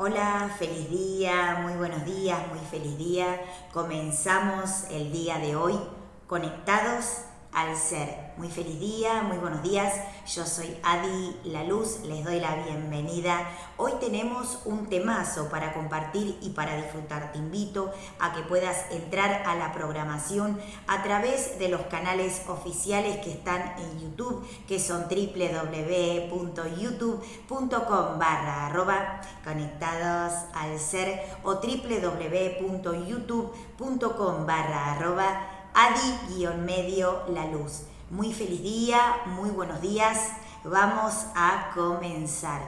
Hola, feliz día, muy buenos días, muy feliz día. Comenzamos el día de hoy conectados al ser. Muy feliz día, muy buenos días. Yo soy Adi La Luz, les doy la bienvenida. Hoy tenemos un temazo para compartir y para disfrutar. Te invito a que puedas entrar a la programación a través de los canales oficiales que están en YouTube, que son www.youtube.com/conectados al ser o www.youtube.com/Adi-La Luz. Muy feliz día, muy buenos días. Vamos a comenzar.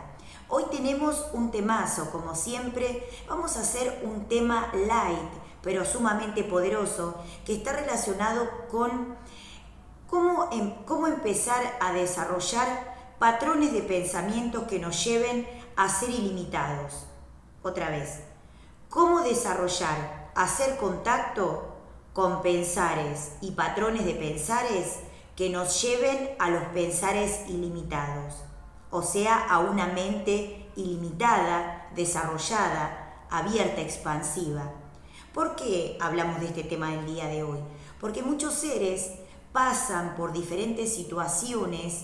Hoy tenemos un temazo, como siempre. Vamos a hacer un tema light, pero sumamente poderoso, que está relacionado con cómo empezar a desarrollar patrones de pensamientos que nos lleven a ser ilimitados. Otra vez, cómo desarrollar, hacer contacto con pensares y patrones de pensares que nos lleven a los pensares ilimitados, o sea, a una mente ilimitada, desarrollada, abierta, expansiva. ¿Por qué hablamos de este tema del día de hoy? Porque muchos seres pasan por diferentes situaciones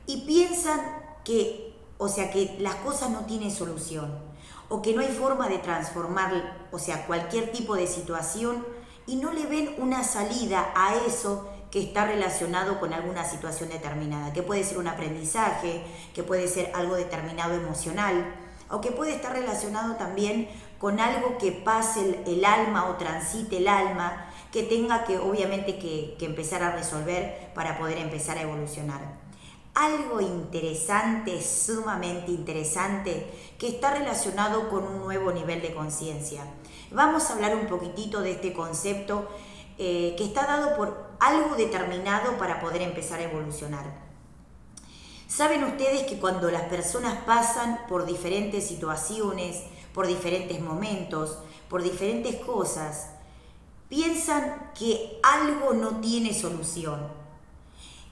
y piensan que las cosas no tienen solución, o que no hay forma de transformar, cualquier tipo de situación, y no le ven una salida a eso que está relacionado con alguna situación determinada, que puede ser un aprendizaje, que puede ser algo determinado emocional, o que puede estar relacionado también con algo que pase el alma o transite el alma, que tenga que obviamente que empezar a resolver para poder empezar a evolucionar. Algo interesante, sumamente interesante, que está relacionado con un nuevo nivel de conciencia. Vamos a hablar un poquitito de este concepto que está dado por algo determinado para poder empezar a evolucionar. Saben ustedes que cuando las personas pasan por diferentes situaciones, por diferentes momentos, por diferentes cosas, piensan que algo no tiene solución.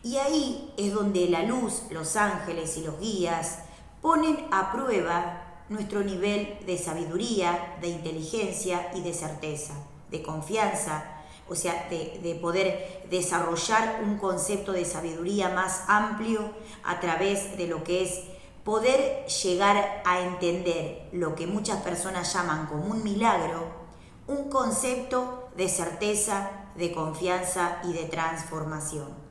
Y ahí es donde la luz, los ángeles y los guías ponen a prueba nuestro nivel de sabiduría, de inteligencia y de certeza, de confianza, de poder desarrollar un concepto de sabiduría más amplio a través de lo que es poder llegar a entender lo que muchas personas llaman como un milagro, un concepto de certeza, de confianza y de transformación.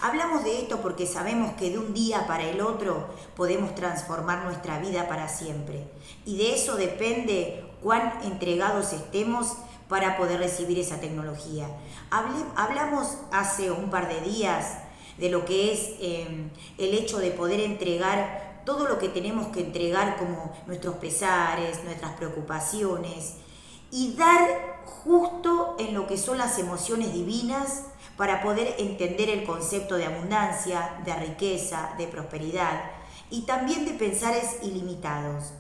Hablamos de esto porque sabemos que de un día para el otro podemos transformar nuestra vida para siempre. Y de eso depende cuán entregados estemos para poder recibir esa tecnología. Hablamos hace un par de días de lo que es el hecho de poder entregar todo lo que tenemos que entregar, como nuestros pesares, nuestras preocupaciones, y dar justo en lo que son las emociones divinas para poder entender el concepto de abundancia, de riqueza, de prosperidad y también de pensares ilimitados.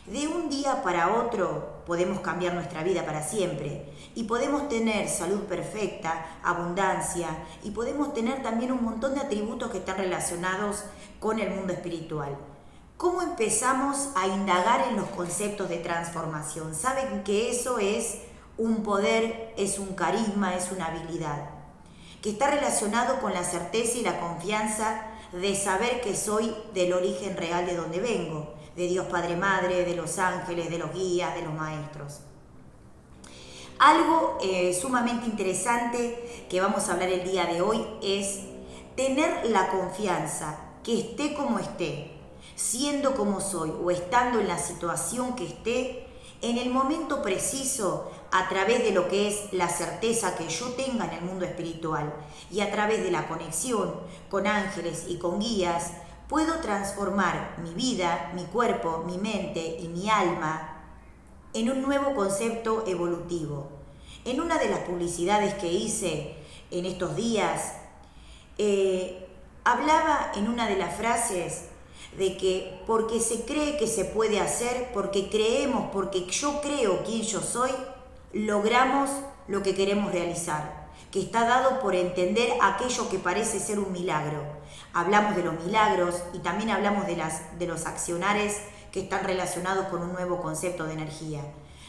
De un día para otro podemos cambiar nuestra vida para siempre y podemos tener salud perfecta, abundancia, y podemos tener también un montón de atributos que están relacionados con el mundo espiritual. ¿Cómo empezamos a indagar en los conceptos de transformación? Saben que eso es un poder, es un carisma, es una habilidad, que está relacionado con la certeza y la confianza de saber que soy del origen real de donde vengo, de Dios Padre Madre, de los ángeles, de los guías, de los maestros. Algo sumamente interesante que vamos a hablar el día de hoy es tener la confianza que esté como esté, siendo como soy o estando en la situación que esté, en el momento preciso, a través de lo que es la certeza que yo tenga en el mundo espiritual y a través de la conexión con ángeles y con guías, puedo transformar mi vida, mi cuerpo, mi mente y mi alma en un nuevo concepto evolutivo. En una de las publicidades que hice en estos días, hablaba en una de las frases de que porque se cree que se puede hacer, porque creemos, porque yo creo quién yo soy, logramos lo que queremos realizar, que está dado por entender aquello que parece ser un milagro. Hablamos de los milagros y también hablamos de los accionares que están relacionados con un nuevo concepto de energía.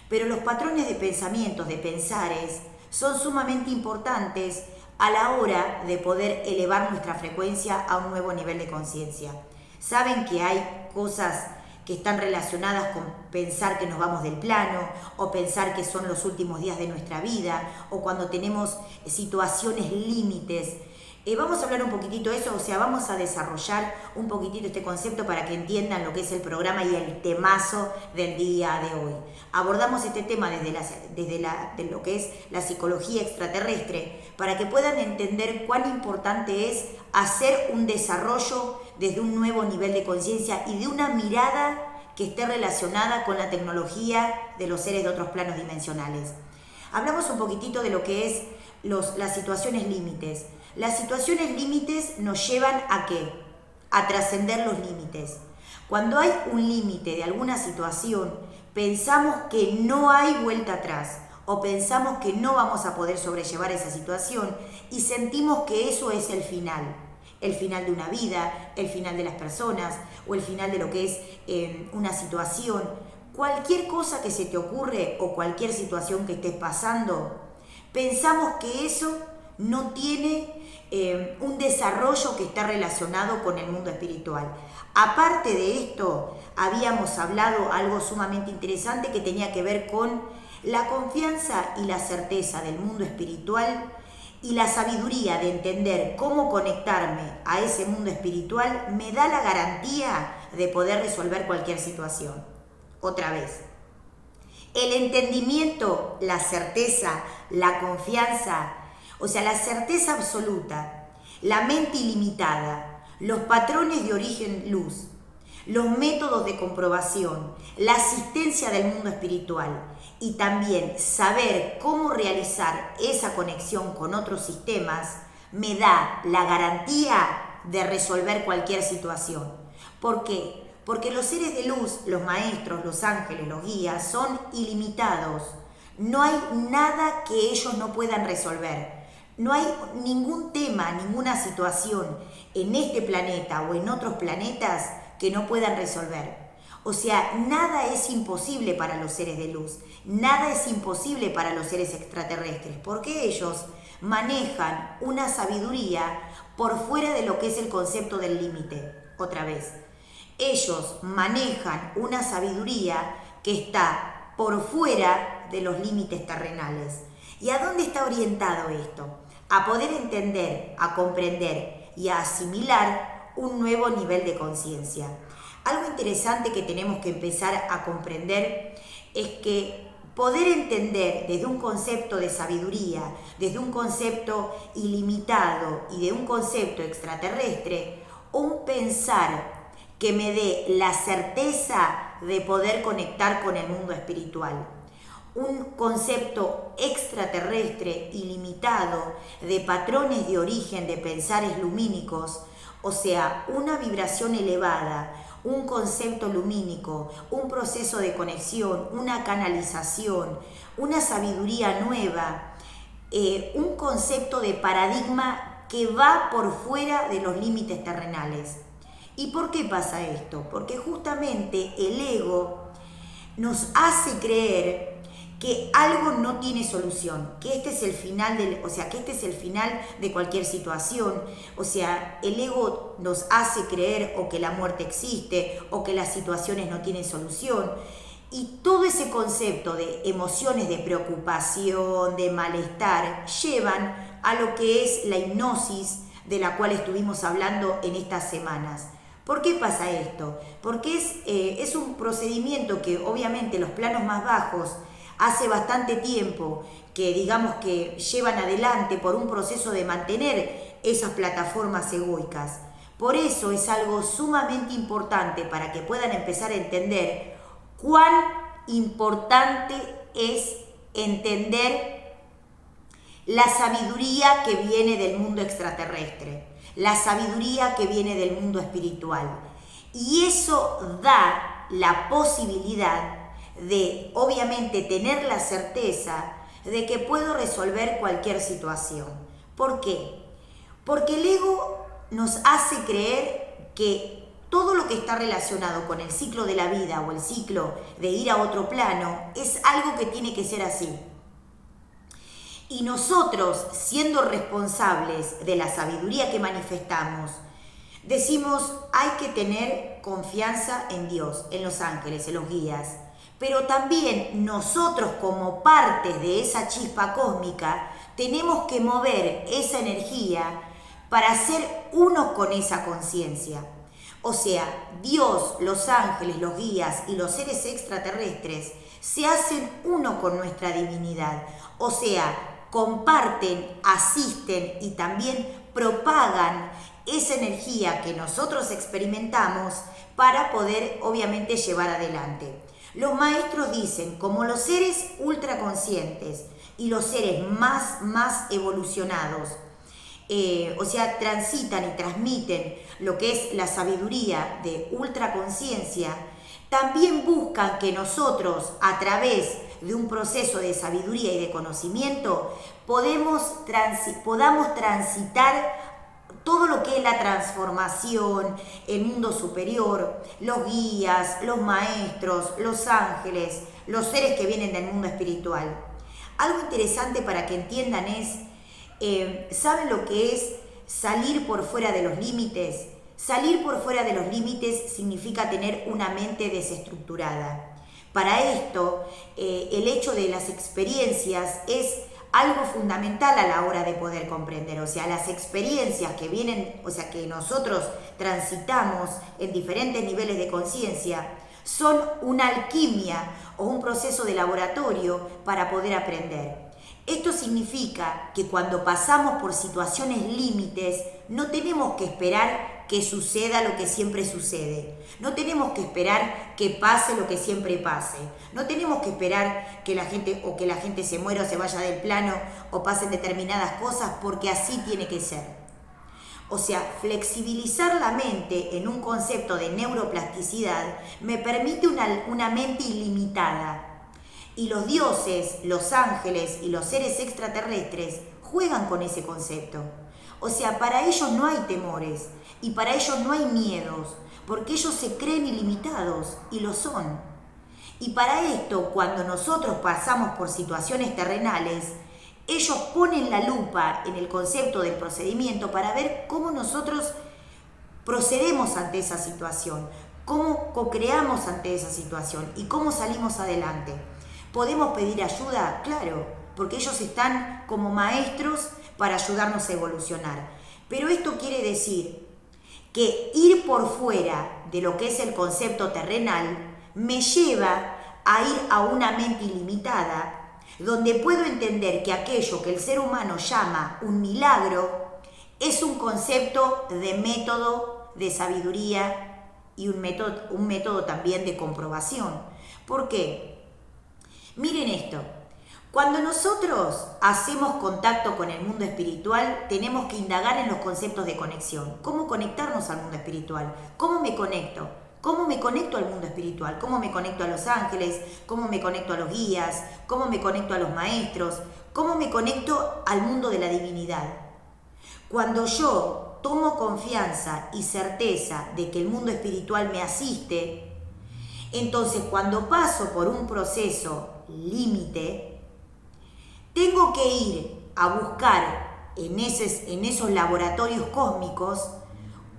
Pero los patrones de pensamientos, de pensares, son sumamente importantes a la hora de poder elevar nuestra frecuencia a un nuevo nivel de conciencia. Saben que hay cosas que están relacionadas con pensar que nos vamos del plano, o pensar que son los últimos días de nuestra vida, o cuando tenemos situaciones límites. Vamos a hablar un poquitito de eso, o sea, vamos a desarrollar un poquitito este concepto para que entiendan lo que es el programa y el temazo del día de hoy. Abordamos este tema desde lo que es la psicología extraterrestre, para que puedan entender cuán importante es hacer un desarrollo desde un nuevo nivel de conciencia y de una mirada que esté relacionada con la tecnología de los seres de otros planos dimensionales. Hablamos un poquitito de lo que es las situaciones límites. Las situaciones límites nos llevan ¿a qué? A trascender los límites. Cuando hay un límite de alguna situación, pensamos que no hay vuelta atrás o pensamos que no vamos a poder sobrellevar esa situación y sentimos que eso es el final de una vida, el final de las personas o el final de lo que es una situación. Cualquier cosa que se te ocurre o cualquier situación que estés pasando, pensamos que eso no tiene un desarrollo que está relacionado con el mundo espiritual. Aparte de esto, habíamos hablado algo sumamente interesante que tenía que ver con la confianza y la certeza del mundo espiritual y la sabiduría de entender cómo conectarme a ese mundo espiritual me da la garantía de poder resolver cualquier situación. Otra vez, el entendimiento, la certeza, la confianza, o sea, la certeza absoluta, la mente ilimitada, los patrones de origen luz, los métodos de comprobación, la asistencia del mundo espiritual y también saber cómo realizar esa conexión con otros sistemas me da la garantía de resolver cualquier situación. ¿Por qué? Porque los seres de luz, los maestros, los ángeles, los guías, son ilimitados. No hay nada que ellos no puedan resolver. No hay ningún tema, ninguna situación en este planeta o en otros planetas que no puedan resolver. O sea, nada es imposible para los seres de luz, nada es imposible para los seres extraterrestres, porque ellos manejan una sabiduría por fuera de lo que es el concepto del límite. Otra vez, ellos manejan una sabiduría que está por fuera de los límites terrenales. ¿Y a dónde está orientado esto? A poder entender, a comprender y a asimilar un nuevo nivel de conciencia. Algo interesante que tenemos que empezar a comprender es que poder entender desde un concepto de sabiduría, desde un concepto ilimitado y de un concepto extraterrestre, un pensar que me dé la certeza de poder conectar con el mundo espiritual. Un concepto extraterrestre ilimitado de patrones de origen de pensares lumínicos, o sea, una vibración elevada, un concepto lumínico, un proceso de conexión, una canalización, una sabiduría nueva, un concepto de paradigma que va por fuera de los límites terrenales. ¿Y por qué pasa esto? Porque justamente el ego nos hace creer que algo no tiene solución, que este es el final que este es el final de cualquier situación. O sea, el ego nos hace creer o que la muerte existe o que las situaciones no tienen solución. Y todo ese concepto de emociones de preocupación, de malestar, llevan a lo que es la hipnosis de la cual estuvimos hablando en estas semanas. ¿Por qué pasa esto? Porque es un procedimiento que obviamente los planos más bajos hace bastante tiempo que digamos que llevan adelante por un proceso de mantener esas plataformas egoicas. Por eso es algo sumamente importante para que puedan empezar a entender cuán importante es entender la sabiduría que viene del mundo extraterrestre, la sabiduría que viene del mundo espiritual. Y eso da la posibilidad de, obviamente, tener la certeza de que puedo resolver cualquier situación. ¿Por qué? Porque el ego nos hace creer que todo lo que está relacionado con el ciclo de la vida o el ciclo de ir a otro plano es algo que tiene que ser así. Y nosotros, siendo responsables de la sabiduría que manifestamos, decimos, hay que tener confianza en Dios, en los ángeles, en los guías. Pero también nosotros, como parte de esa chispa cósmica, tenemos que mover esa energía para ser uno con esa conciencia. O sea, Dios, los ángeles, los guías y los seres extraterrestres se hacen uno con nuestra divinidad. O sea, comparten, asisten y también propagan esa energía que nosotros experimentamos para poder, obviamente, llevar adelante. Los maestros dicen, como los seres ultraconscientes y los seres más evolucionados, o sea, transitan y transmiten lo que es la sabiduría de ultraconciencia, también buscan que nosotros, a través de un proceso de sabiduría y de conocimiento, podamos transitar todo lo que es la transformación, el mundo superior, los guías, los maestros, los ángeles, los seres que vienen del mundo espiritual. Algo interesante para que entiendan es, ¿saben lo que es salir por fuera de los límites? Salir por fuera de los límites significa tener una mente desestructurada. Para esto, el hecho de las experiencias es algo fundamental a la hora de poder comprender. O sea, las experiencias que vienen, o sea, que nosotros transitamos en diferentes niveles de conciencia, son una alquimia o un proceso de laboratorio para poder aprender. Esto significa que cuando pasamos por situaciones límites, no tenemos que esperar que suceda lo que siempre sucede. No tenemos que esperar que pase lo que siempre pase. No tenemos que esperar que la gente se muera o se vaya del plano o pasen determinadas cosas, porque así tiene que ser. O sea, flexibilizar la mente en un concepto de neuroplasticidad me permite una mente ilimitada. Y los dioses, los ángeles y los seres extraterrestres juegan con ese concepto. O sea, para ellos no hay temores y para ellos no hay miedos, porque ellos se creen ilimitados y lo son. Y para esto, cuando nosotros pasamos por situaciones terrenales, ellos ponen la lupa en el concepto del procedimiento para ver cómo nosotros procedemos ante esa situación, cómo co-creamos ante esa situación y cómo salimos adelante. ¿Podemos pedir ayuda? Claro, porque ellos están como maestros para ayudarnos a evolucionar. Pero esto quiere decir que ir por fuera de lo que es el concepto terrenal me lleva a ir a una mente ilimitada, donde puedo entender que aquello que el ser humano llama un milagro es un concepto de método, de sabiduría y un método también de comprobación. ¿Por qué? Miren esto, cuando nosotros hacemos contacto con el mundo espiritual, tenemos que indagar en los conceptos de conexión. ¿Cómo conectarnos al mundo espiritual? ¿Cómo me conecto? ¿Cómo me conecto al mundo espiritual? ¿Cómo me conecto a los ángeles? ¿Cómo me conecto a los guías? ¿Cómo me conecto a los maestros? ¿Cómo me conecto al mundo de la divinidad? Cuando yo tomo confianza y certeza de que el mundo espiritual me asiste, entonces cuando paso por un proceso límite, tengo que ir a buscar en esos laboratorios cósmicos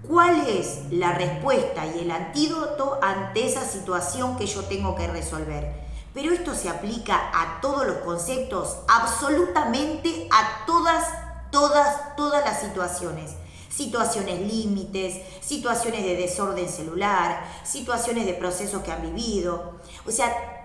cuál es la respuesta y el antídoto ante esa situación que yo tengo que resolver. Pero esto se aplica a todos los conceptos, absolutamente a todas las situaciones. Situaciones límites, situaciones de desorden celular, situaciones de procesos que han vivido. O sea,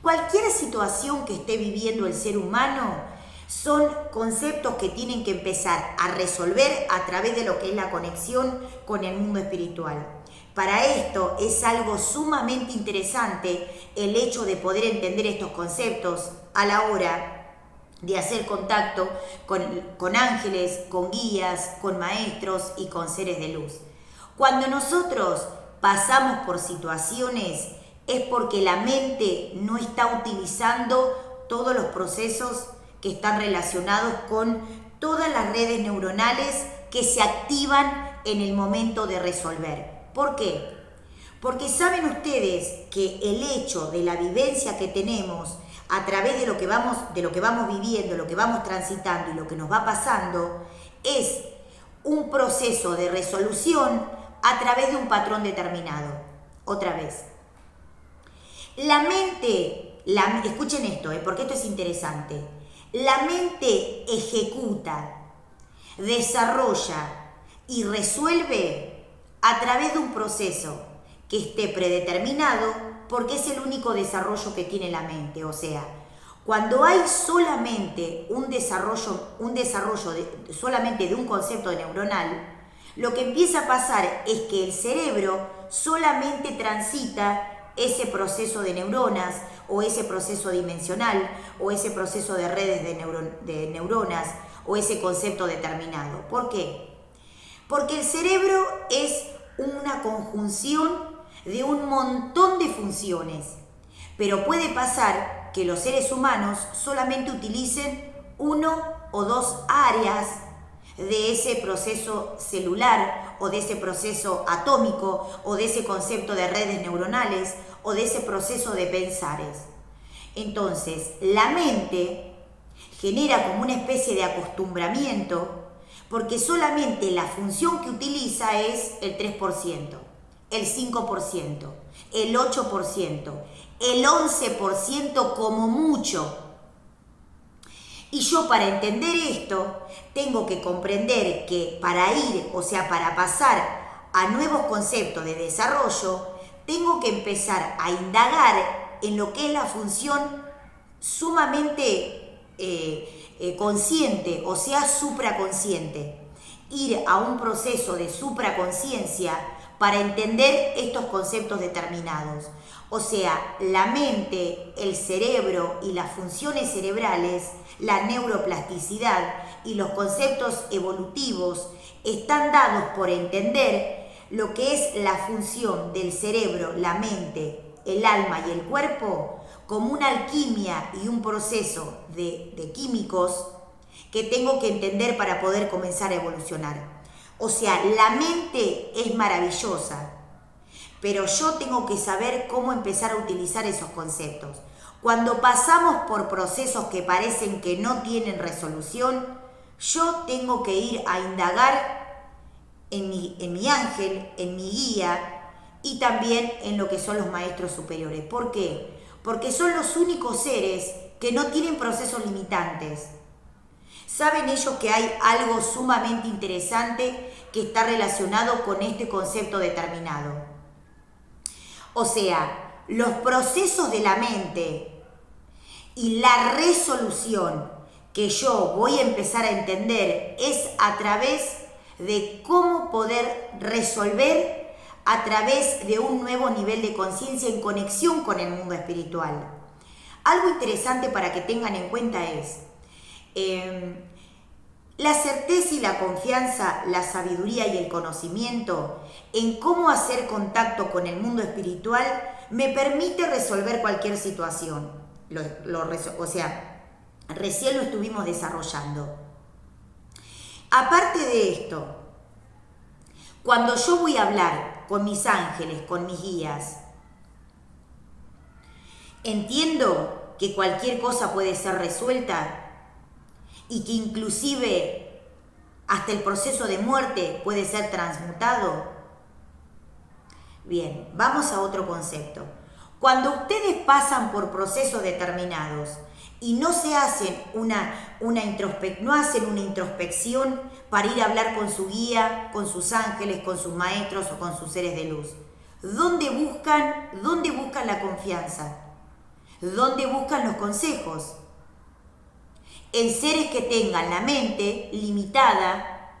cualquier situación que esté viviendo el ser humano son conceptos que tienen que empezar a resolver a través de lo que es la conexión con el mundo espiritual. Para esto es algo sumamente interesante el hecho de poder entender estos conceptos a la hora de hacer contacto con ángeles, con guías, con maestros y con seres de luz. Cuando nosotros pasamos por situaciones es porque la mente no está utilizando todos los procesos que están relacionados con todas las redes neuronales que se activan en el momento de resolver. ¿Por qué? Porque saben ustedes que el hecho de la vivencia que tenemos a través de lo que vamos viviendo, lo que vamos transitando y lo que nos va pasando, es un proceso de resolución a través de un patrón determinado. Otra vez. La mente, escuchen esto, porque esto es interesante. La mente ejecuta, desarrolla y resuelve a través de un proceso que esté predeterminado, porque es el único desarrollo que tiene la mente. O sea, cuando hay solamente un desarrollo solamente de un concepto neuronal, lo que empieza a pasar es que el cerebro solamente transita ese proceso de neuronas o ese proceso dimensional o ese proceso de redes de neuronas o ese concepto determinado. ¿Por qué? Porque el cerebro es una conjunción de un montón de funciones, pero puede pasar que los seres humanos solamente utilicen uno o dos áreas de ese proceso celular o de ese proceso atómico o de ese concepto de redes neuronales o de ese proceso de pensares. Entonces, la mente genera como una especie de acostumbramiento porque solamente la función que utiliza es el 3%, el 5%, el 8%, el 11% como mucho. Y yo para entender esto, tengo que comprender que para para pasar a nuevos conceptos de desarrollo, tengo que empezar a indagar en lo que es la función sumamente consciente, o sea, supraconsciente. Ir a un proceso de supraconciencia para entender estos conceptos determinados. O sea, la mente, el cerebro y las funciones cerebrales, la neuroplasticidad y los conceptos evolutivos están dados por entender lo que es la función del cerebro, la mente, el alma y el cuerpo como una alquimia y un proceso de químicos que tengo que entender para poder comenzar a evolucionar. O sea, la mente es maravillosa, pero yo tengo que saber cómo empezar a utilizar esos conceptos. Cuando pasamos por procesos que parecen que no tienen resolución, yo tengo que ir a indagar en mi ángel, en mi guía y también en lo que son los maestros superiores. ¿Por qué? Porque son los únicos seres que no tienen procesos limitantes. ¿Saben ellos que hay algo sumamente interesante que está relacionado con este concepto determinado? O sea, los procesos de la mente y la resolución que yo voy a empezar a entender es a través de cómo poder resolver a través de un nuevo nivel de conciencia en conexión con el mundo espiritual. Algo interesante para que tengan en cuenta es la certeza y la confianza, la sabiduría y el conocimiento en cómo hacer contacto con el mundo espiritual me permite resolver cualquier situación. Recién lo estuvimos desarrollando. Aparte de esto, cuando yo voy a hablar con mis ángeles, con mis guías, entiendo que cualquier cosa puede ser resuelta y que inclusive hasta el proceso de muerte puede ser transmutado. Bien, vamos a otro concepto. Cuando ustedes pasan por procesos determinados y no se hacen no hacen una introspección para ir a hablar con su guía, con sus ángeles, con sus maestros o con sus seres de luz, ¿dónde buscan la confianza? ¿Dónde buscan los consejos? En seres que tengan la mente limitada,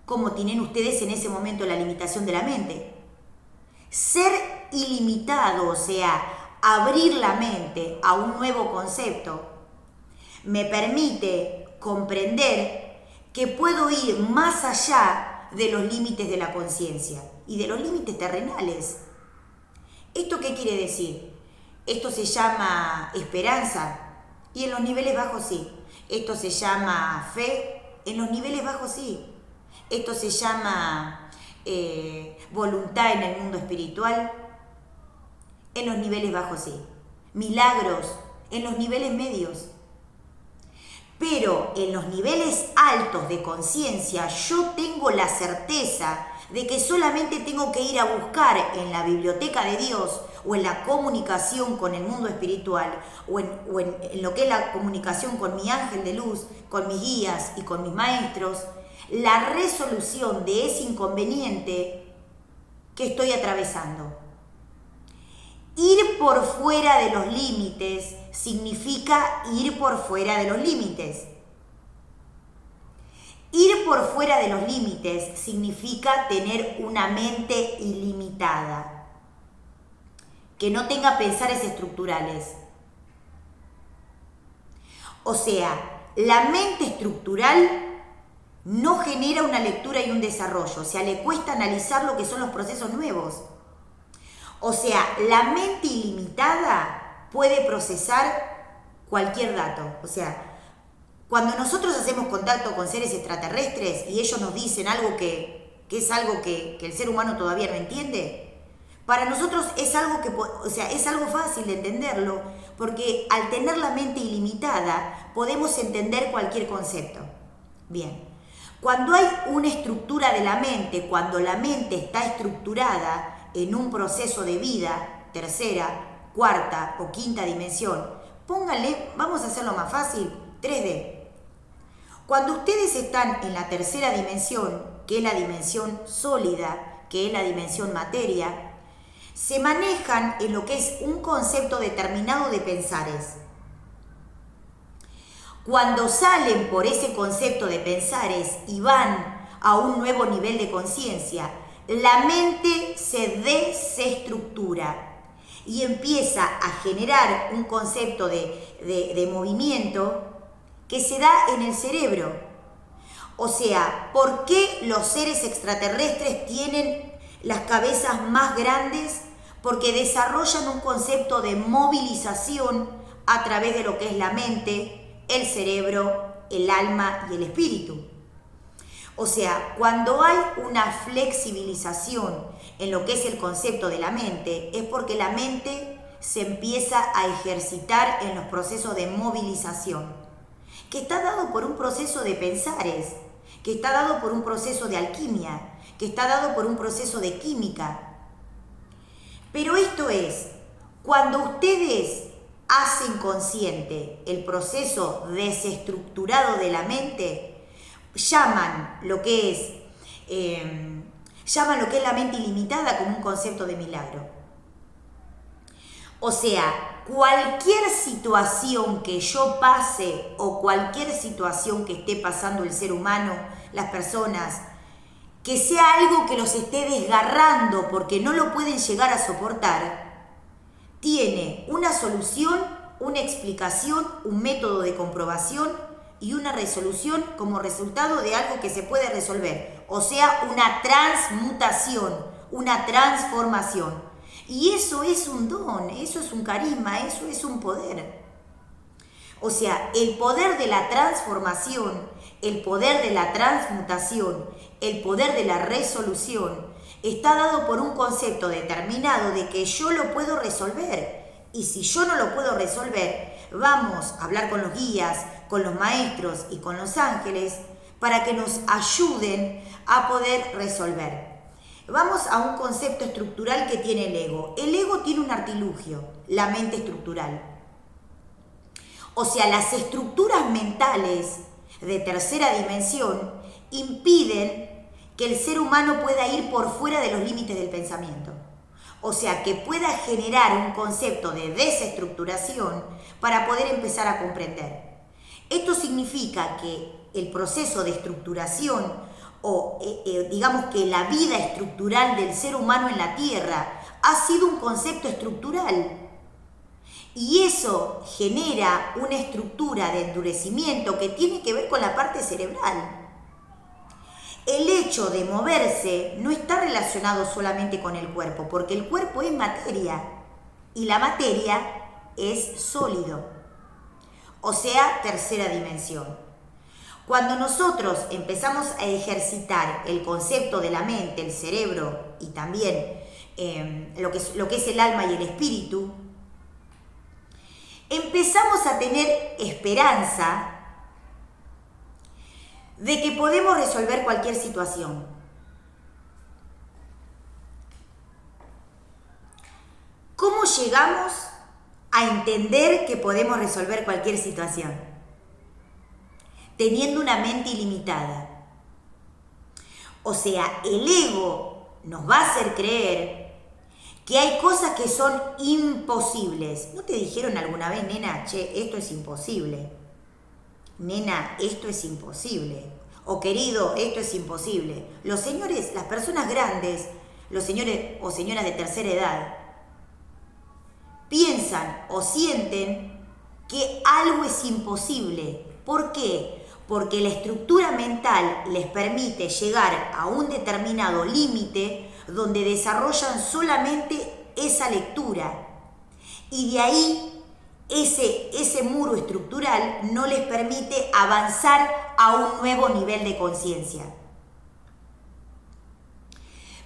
como tienen ustedes en ese momento la limitación de la mente. Ser ilimitado, o sea, abrir la mente a un nuevo concepto, me permite comprender que puedo ir más allá de los límites de la conciencia y de los límites terrenales. ¿Esto qué quiere decir? Esto se llama esperanza y en los niveles bajos sí. Esto se llama fe, en los niveles bajos sí. Esto se llama voluntad en el mundo espiritual. En los niveles bajos sí. Milagros en los niveles medios. Pero en los niveles altos de conciencia yo tengo la certeza de que solamente tengo que ir a buscar en la biblioteca de Dios o en la comunicación con el mundo espiritual o en lo que es la comunicación con mi ángel de luz, con mis guías y con mis maestros, la resolución de ese inconveniente que estoy atravesando. Ir por fuera de los límites significa ir por fuera de los límites. Ir por fuera de los límites significa tener una mente ilimitada, que no tenga pensares estructurales. O sea, la mente estructural no genera una lectura y un desarrollo, o sea, le cuesta analizar lo que son los procesos nuevos. O sea, la mente ilimitada puede procesar cualquier dato. O sea, cuando nosotros hacemos contacto con seres extraterrestres y ellos nos dicen algo que es algo que el ser humano todavía no entiende, para nosotros es algo es algo fácil de entenderlo, porque al tener la mente ilimitada podemos entender cualquier concepto. Bien, cuando hay una estructura de la mente, cuando la mente está estructurada en un proceso de vida, tercera, cuarta o quinta dimensión, pónganle, vamos a hacerlo más fácil, 3D. Cuando ustedes están en la tercera dimensión, que es la dimensión sólida, que es la dimensión materia, se manejan en lo que es un concepto determinado de pensares. Cuando salen por ese concepto de pensares y van a un nuevo nivel de conciencia, la mente se desestructura y empieza a generar un concepto de movimiento que se da en el cerebro. O sea, ¿por qué los seres extraterrestres tienen las cabezas más grandes? Porque desarrollan un concepto de movilización a través de lo que es la mente, el cerebro, el alma y el espíritu. O sea, cuando hay una flexibilización en lo que es el concepto de la mente, es porque la mente se empieza a ejercitar en los procesos de movilización, que está dado por un proceso de pensares, que está dado por un proceso de alquimia, que está dado por un proceso de química. Pero esto es, cuando ustedes hacen consciente el proceso desestructurado de la mente, llaman lo que es la mente ilimitada como un concepto de milagro. O sea, cualquier situación que yo pase o cualquier situación que esté pasando el ser humano, las personas, que sea algo que los esté desgarrando porque no lo pueden llegar a soportar, tiene una solución, una explicación, un método de comprobación y una resolución como resultado de algo que se puede resolver. O sea, una transmutación, una transformación. Y eso es un don, eso es un carisma, eso es un poder. O sea, el poder de la transformación, el poder de la transmutación, el poder de la resolución, está dado por un concepto determinado de que yo lo puedo resolver. Y si yo no lo puedo resolver, vamos a hablar con los guías, con los maestros y con los ángeles para que nos ayuden a poder resolver. Vamos a un concepto estructural que tiene el ego. El ego tiene un artilugio, la mente estructural. O sea, las estructuras mentales de tercera dimensión impiden que el ser humano pueda ir por fuera de los límites del pensamiento. O sea, que pueda generar un concepto de desestructuración para poder empezar a comprender. Esto significa que el proceso de estructuración o digamos que la vida estructural del ser humano en la Tierra ha sido un concepto estructural. Y eso genera una estructura de endurecimiento que tiene que ver con la parte cerebral. El hecho de moverse no está relacionado solamente con el cuerpo, porque el cuerpo es materia y la materia es sólido, o sea, tercera dimensión. Cuando nosotros empezamos a ejercitar el concepto de la mente, el cerebro y también lo que es el alma y el espíritu, empezamos a tener esperanza de que podemos resolver cualquier situación. ¿Cómo llegamos a entender que podemos resolver cualquier situación? Teniendo una mente ilimitada. O sea, el ego nos va a hacer creer que hay cosas que son imposibles. ¿No te dijeron alguna vez, nena, che, esto es imposible? Nena, esto es imposible. O querido, esto es imposible. Los señores, las personas grandes, los señores o señoras de tercera edad, piensan o sienten que algo es imposible. ¿Por qué? Porque la estructura mental les permite llegar a un determinado límite donde desarrollan solamente esa lectura. Y de ahí ese muro estructural no les permite avanzar a un nuevo nivel de conciencia.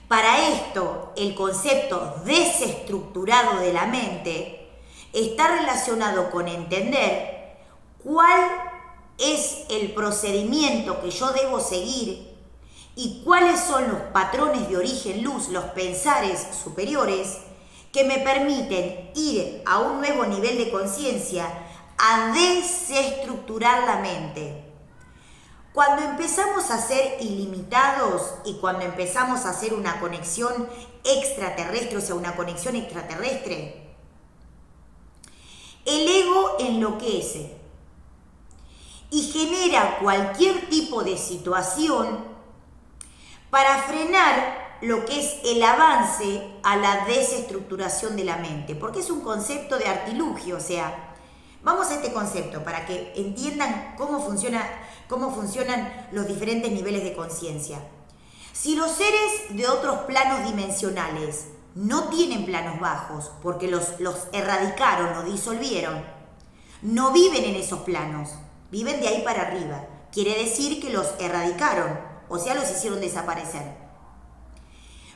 Para esto, el concepto desestructurado de la mente está relacionado con entender cuál es el procedimiento que yo debo seguir y cuáles son los patrones de origen luz, los pensares superiores que me permiten ir a un nuevo nivel de conciencia, a desestructurar la mente. Cuando empezamos a ser ilimitados y cuando empezamos a hacer una conexión extraterrestre, o sea, una conexión extraterrestre, el ego enloquece y genera cualquier tipo de situación para frenar lo que es el avance a la desestructuración de la mente, porque es un concepto de artilugio. O sea, vamos a este concepto para que entiendan cómo funcionan los diferentes niveles de conciencia. Si los seres de otros planos dimensionales no tienen planos bajos, porque los erradicaron, los disolvieron, no viven en esos planos, viven de ahí para arriba. Quiere decir que los erradicaron, o sea, los hicieron desaparecer.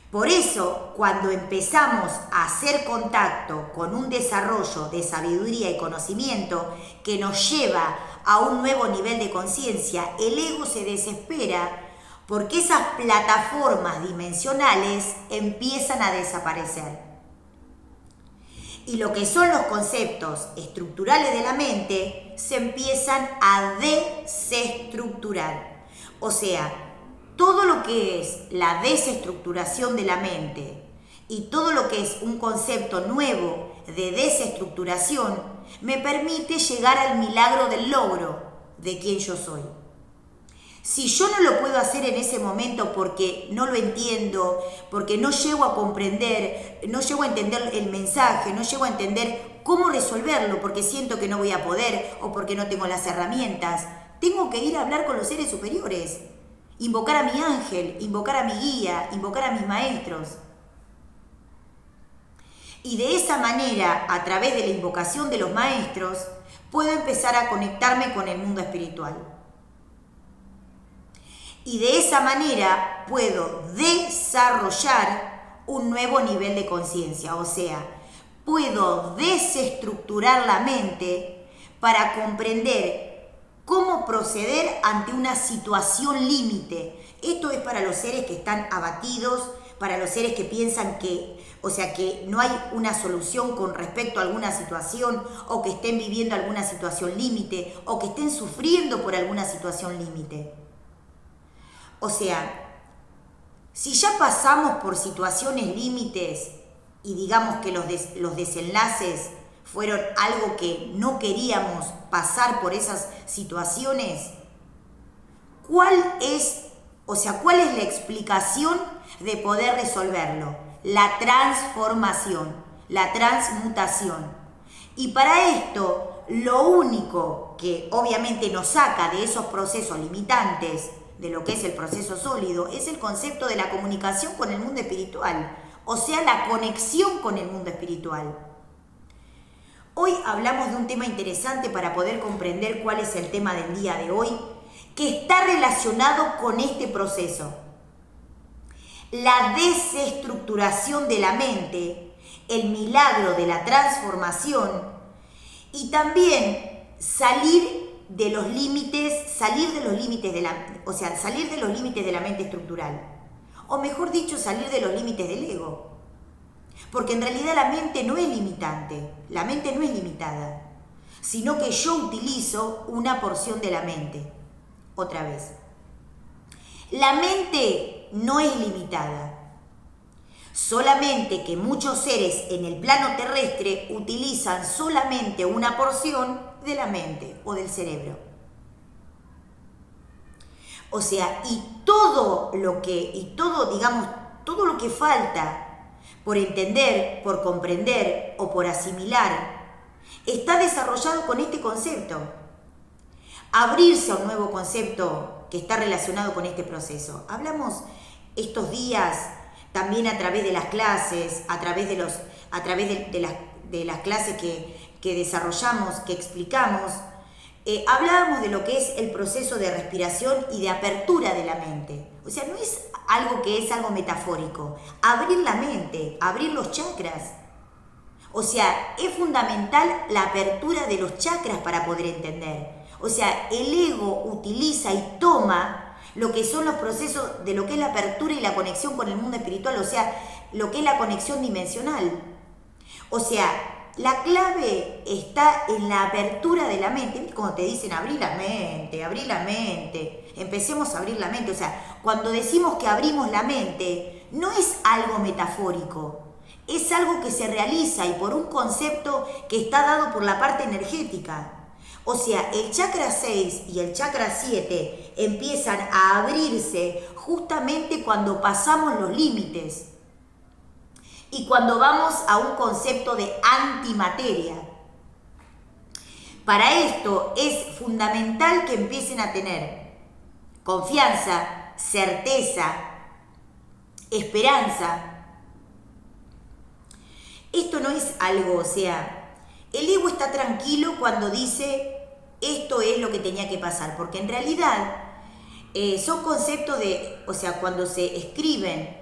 Por eso, cuando empezamos a hacer contacto con un desarrollo de sabiduría y conocimiento que nos lleva a un nuevo nivel de conciencia, el ego se desespera porque esas plataformas dimensionales empiezan a desaparecer. Y lo que son los conceptos estructurales de la mente se empiezan a desestructurar. O sea, todo lo que es la desestructuración de la mente y todo lo que es un concepto nuevo de desestructuración me permite llegar al milagro del logro de quien yo soy. Si yo no lo puedo hacer en ese momento porque no lo entiendo, porque no llego a comprender, no llego a entender el mensaje, no llego a entender cómo resolverlo porque siento que no voy a poder o porque no tengo las herramientas, tengo que ir a hablar con los seres superiores. Invocar a mi ángel, invocar a mi guía, invocar a mis maestros. Y de esa manera, a través de la invocación de los maestros, puedo empezar a conectarme con el mundo espiritual. Y de esa manera puedo desarrollar un nuevo nivel de conciencia. O sea, puedo desestructurar la mente para comprender cómo proceder ante una situación límite. Esto es para los seres que están abatidos, para los seres que piensan que no hay una solución con respecto a alguna situación, o que estén viviendo alguna situación límite, o que estén sufriendo por alguna situación límite. O sea, si ya pasamos por situaciones límites y digamos que los desenlaces fueron algo que no queríamos pasar por esas situaciones, ¿cuál es la explicación de poder resolverlo? La transformación, la transmutación. Y para esto, lo único que obviamente nos saca de esos procesos limitantes, de lo que es el proceso sólido, es el concepto de la comunicación con el mundo espiritual, o sea, la conexión con el mundo espiritual. Hoy hablamos de un tema interesante para poder comprender cuál es el tema del día de hoy, que está relacionado con este proceso. La desestructuración de la mente, el milagro de la transformación y también salir de los límites de la mente estructural. O mejor dicho, salir de los límites del ego. Porque en realidad la mente no es limitante, la mente no es limitada, sino que yo utilizo una porción de la mente. Otra vez. La mente no es limitada, solamente que muchos seres en el plano terrestre utilizan solamente una porción de la mente o del cerebro. O sea, todo lo que falta por entender, por comprender o por asimilar, está desarrollado con este concepto. Abrirse a un nuevo concepto que está relacionado con este proceso. Hablamos estos días también a través de las clases, a través de las clases que desarrollamos, que explicamos, hablábamos de lo que es el proceso de respiración y de apertura de la mente. O sea, no es algo que es algo metafórico. Abrir la mente, abrir los chakras. O sea, es fundamental la apertura de los chakras para poder entender. O sea, el ego utiliza y toma lo que son los procesos de lo que es la apertura y la conexión con el mundo espiritual, o sea, lo que es la conexión dimensional. O sea, la clave está en la apertura de la mente. ¿Viste cuando te dicen abrir la mente? Empecemos a abrir la mente. O sea, cuando decimos que abrimos la mente, no es algo metafórico. Es algo que se realiza y por un concepto que está dado por la parte energética. O sea, el chakra 6 y el chakra 7 empiezan a abrirse justamente cuando pasamos los límites y cuando vamos a un concepto de antimateria. Para esto es fundamental que empiecen a tener confianza, certeza, esperanza. Esto no es algo, o sea, el ego está tranquilo cuando dice esto es lo que tenía que pasar, porque en realidad son conceptos o sea, cuando se escriben,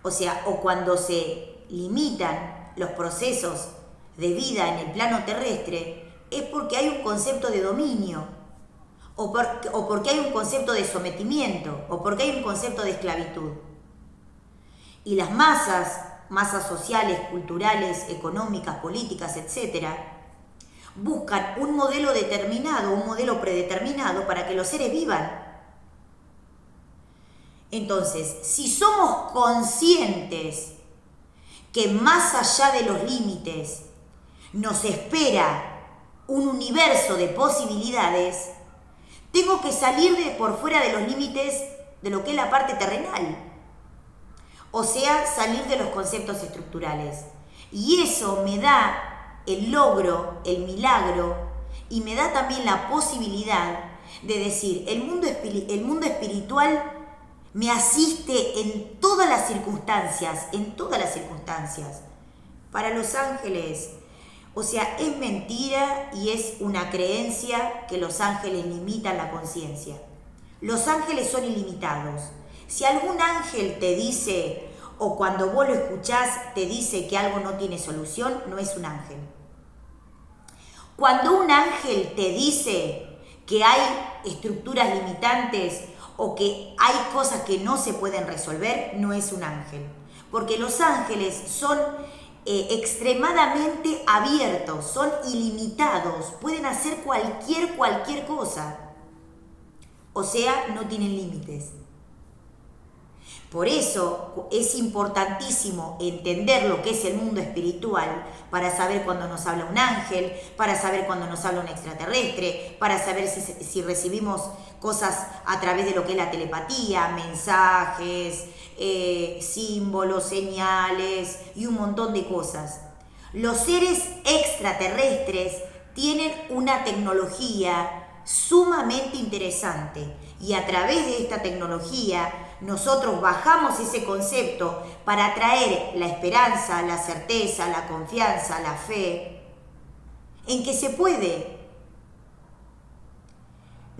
o sea, o cuando se limitan los procesos de vida en el plano terrestre, es porque hay un concepto de dominio, o porque hay un concepto de sometimiento, o porque hay un concepto de esclavitud. Y las masas sociales, culturales, económicas, políticas, etcétera, buscan un modelo determinado, un modelo predeterminado para que los seres vivan. Entonces, si somos conscientes que más allá de los límites nos espera un universo de posibilidades, tengo que salir por fuera de los límites de lo que es la parte terrenal. O sea, salir de los conceptos estructurales. Y eso me da el logro, el milagro, y me da también la posibilidad de decir, el mundo espiritual me asiste en todas las circunstancias, Para los ángeles, o sea, es mentira y es una creencia que los ángeles limitan la conciencia. Los ángeles son ilimitados. Si algún ángel te dice, o cuando vos lo escuchás, te dice que algo no tiene solución, no es un ángel. Cuando un ángel te dice que hay estructuras limitantes o que hay cosas que no se pueden resolver, no es un ángel. Porque los ángeles son extremadamente abiertos, son ilimitados, pueden hacer cualquier cosa. O sea, no tienen límites. Por eso es importantísimo entender lo que es el mundo espiritual para saber cuando nos habla un ángel, para saber cuando nos habla un extraterrestre, para saber si recibimos cosas a través de lo que es la telepatía, mensajes, símbolos, señales y un montón de cosas. Los seres extraterrestres tienen una tecnología sumamente interesante y a través de esta tecnología nosotros bajamos ese concepto para traer la esperanza, la certeza, la confianza, la fe en que se puede.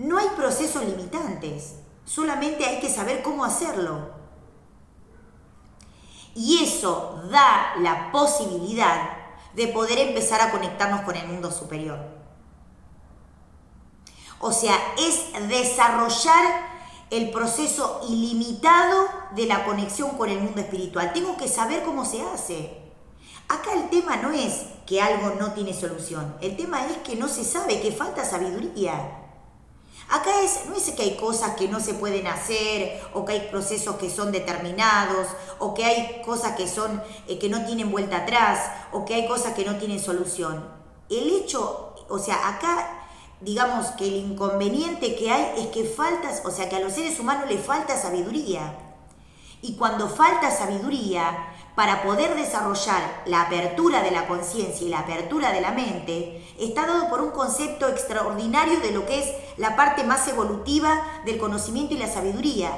No hay procesos limitantes, solamente hay que saber cómo hacerlo. Y eso da la posibilidad de poder empezar a conectarnos con el mundo superior. O sea, es desarrollar el proceso ilimitado de la conexión con el mundo espiritual. Tengo que saber cómo se hace. Acá el tema no es que algo no tiene solución. El tema es que no se sabe, que falta sabiduría. Acá no es que hay cosas que no se pueden hacer, o que hay procesos que son determinados, o que hay cosas que son que no tienen vuelta atrás, o que hay cosas que no tienen solución. El hecho, o sea, acá digamos que el inconveniente que hay es que que a los seres humanos les falta sabiduría. Y cuando falta sabiduría, para poder desarrollar la apertura de la conciencia y la apertura de la mente, está dado por un concepto extraordinario de lo que es la parte más evolutiva del conocimiento y la sabiduría.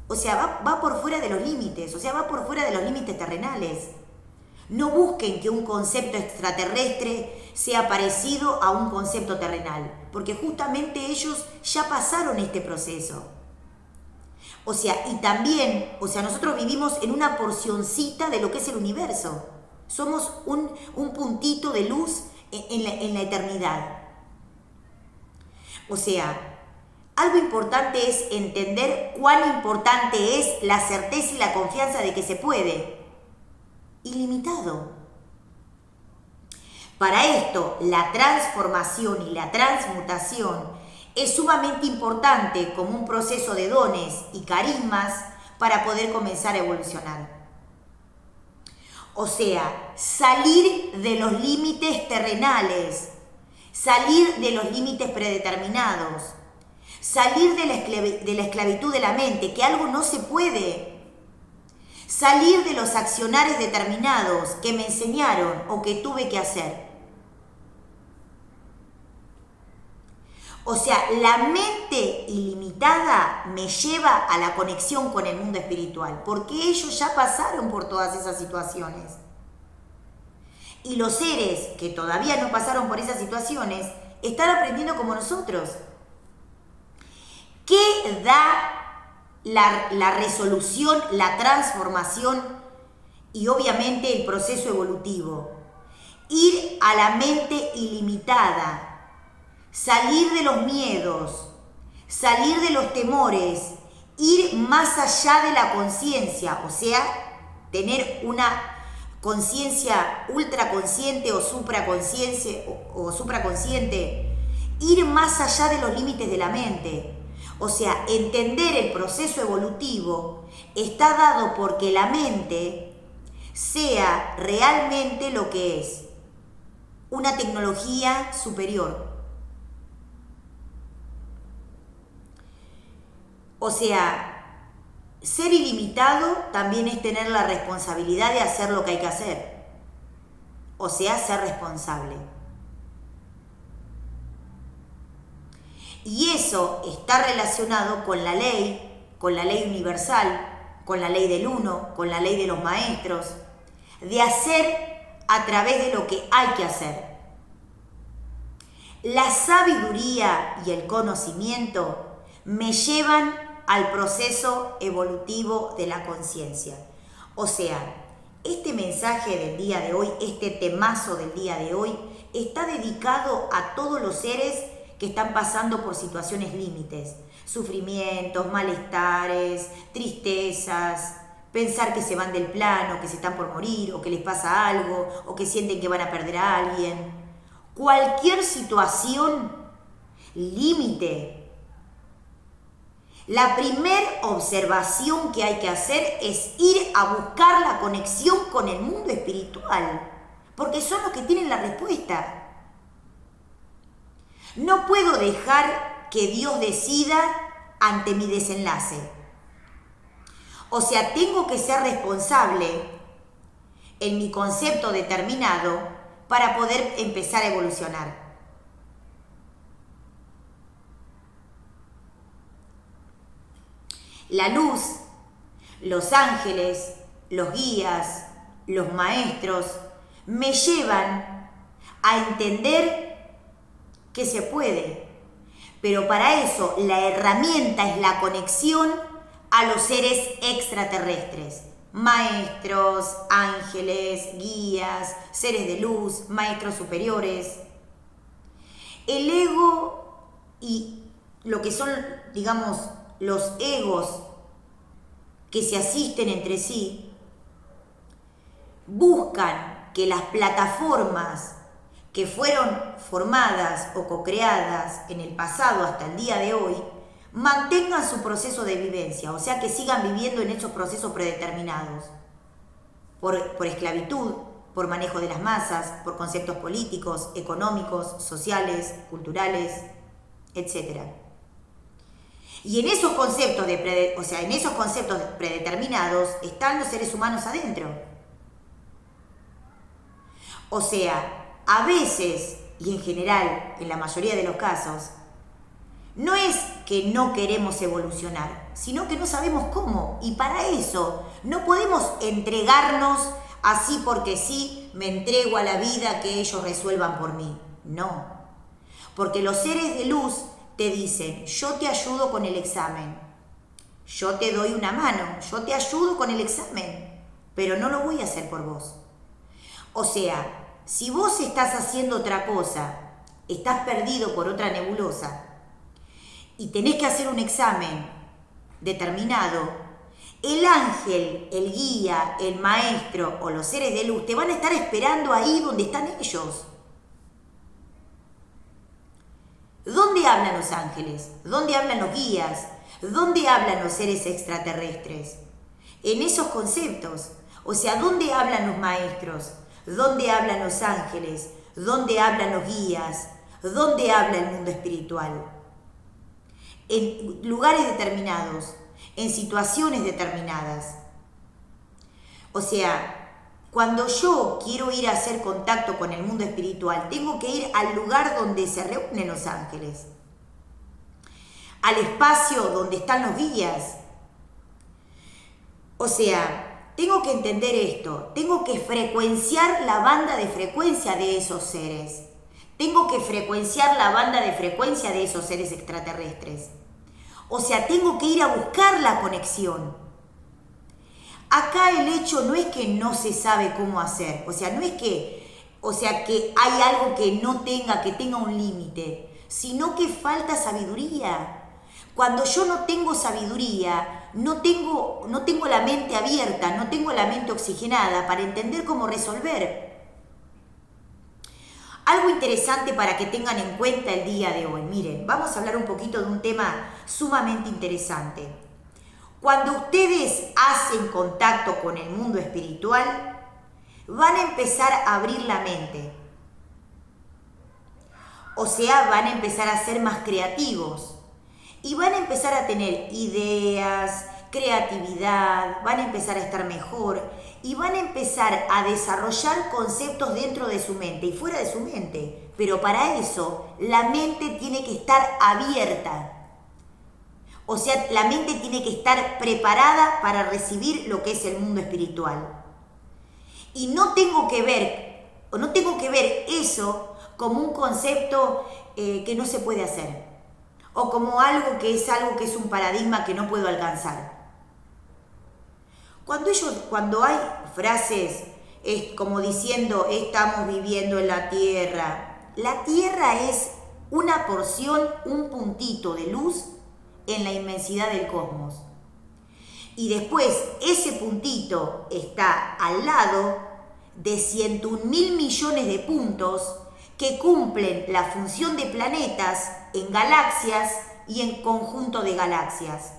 O sea, va por fuera de los límites, o sea, va por fuera de los límites terrenales. No busquen que un concepto extraterrestre sea parecido a un concepto terrenal, porque justamente ellos ya pasaron este proceso. O sea, y también, nosotros vivimos en una porcioncita de lo que es el universo. Somos un puntito de luz en la eternidad. O sea, algo importante es entender cuán importante es la certeza y la confianza de que se puede. Ilimitado. Para esto, la transformación y la transmutación es sumamente importante como un proceso de dones y carismas para poder comenzar a evolucionar. O sea, salir de los límites terrenales, salir de los límites predeterminados, salir de la esclavitud de la mente, que algo no se puede, salir de los accionares determinados que me enseñaron o que tuve que hacer. O sea, la mente ilimitada me lleva a la conexión con el mundo espiritual, porque ellos ya pasaron por todas esas situaciones. Y los seres que todavía no pasaron por esas situaciones están aprendiendo como nosotros. ¿Qué da la resolución, la transformación y obviamente el proceso evolutivo? Ir a la mente ilimitada. Salir de los miedos, salir de los temores, ir más allá de la conciencia, o sea, tener una conciencia ultraconsciente o supraconsciente, ir más allá de los límites de la mente. O sea, entender el proceso evolutivo está dado porque la mente sea realmente lo que es, una tecnología superior. O sea, ser ilimitado también es tener la responsabilidad de hacer lo que hay que hacer. O sea, ser responsable. Y eso está relacionado con la ley universal, con la ley del uno, con la ley de los maestros, de hacer a través de lo que hay que hacer. La sabiduría y el conocimiento me llevan al proceso evolutivo de la conciencia. O sea, este mensaje del día de hoy, este temazo del día de hoy, está dedicado a todos los seres que están pasando por situaciones límites, sufrimientos, malestares, tristezas, pensar que se van del plano, que se están por morir, o que les pasa algo, o que sienten que van a perder a alguien. Cualquier situación límite. La primera observación que hay que hacer es ir a buscar la conexión con el mundo espiritual, porque son los que tienen la respuesta. No puedo dejar que Dios decida ante mi desenlace. O sea, tengo que ser responsable en mi concepto determinado para poder empezar a evolucionar. La luz, los ángeles, los guías, los maestros me llevan a entender que se puede, Pero para eso la herramienta es la conexión a los seres extraterrestres. Maestros, ángeles, guías, seres de luz, maestros superiores. El ego y lo que son, digamos, los egos que se asisten entre sí, buscan que las plataformas que fueron formadas o co-creadas en el pasado hasta el día de hoy, mantengan su proceso de vivencia, o sea que sigan viviendo en esos procesos predeterminados, por esclavitud, por manejo de las masas, por conceptos políticos, económicos, sociales, culturales, etc. Y en esos conceptos en esos conceptos predeterminados están los seres humanos adentro. O sea, a veces, y en general, en la mayoría de los casos, no es que no queremos evolucionar, sino que no sabemos cómo. Y para eso no podemos entregarnos así porque sí, me entrego a la vida que ellos resuelvan por mí. No. Porque los seres de luz te dicen, yo te ayudo con el examen, yo te doy una mano, yo te ayudo con el examen, pero no lo voy a hacer por vos. O sea, si vos estás haciendo otra cosa, estás perdido por otra nebulosa y tenés que hacer un examen determinado, el ángel, el guía, el maestro o los seres de luz te van a estar esperando ahí donde están ellos. ¿Dónde hablan los ángeles? ¿Dónde hablan los guías? ¿Dónde hablan los seres extraterrestres? En esos conceptos. O sea, ¿dónde hablan los maestros? ¿Dónde hablan los ángeles? ¿Dónde hablan los guías? ¿Dónde habla el mundo espiritual? En lugares determinados, en situaciones determinadas. O sea, cuando yo quiero ir a hacer contacto con el mundo espiritual, tengo que ir al lugar donde se reúnen los ángeles, al espacio donde están los guías. O sea, tengo que entender esto, tengo que frecuenciar la banda de frecuencia de esos seres. Tengo que frecuenciar la banda de frecuencia de esos seres extraterrestres. O sea, tengo que ir a buscar la conexión. Acá el hecho no es que no se sabe cómo hacer, o sea, no es que, que hay algo que tenga un límite, sino que falta sabiduría. Cuando yo no tengo sabiduría, no tengo la mente abierta, no tengo la mente oxigenada para entender cómo resolver. Algo interesante para que tengan en cuenta el día de hoy. Miren, vamos a hablar un poquito de un tema sumamente interesante. Cuando ustedes hacen contacto con el mundo espiritual, van a empezar a abrir la mente. O sea, van a empezar a ser más creativos. Y van a empezar a tener ideas, creatividad, van a empezar a estar mejor y van a empezar a desarrollar conceptos dentro de su mente y fuera de su mente. Pero para eso, la mente tiene que estar abierta. O sea, la mente tiene que estar preparada para recibir lo que es el mundo espiritual. Y no tengo que ver eso como un concepto que no se puede hacer. O como algo que es un paradigma que no puedo alcanzar. Cuando hay frases como diciendo, estamos viviendo en la Tierra es una porción, un puntito de luz en la inmensidad del cosmos. Y después ese puntito está al lado de 101.000 millones de puntos que cumplen la función de planetas en galaxias y en conjunto de galaxias.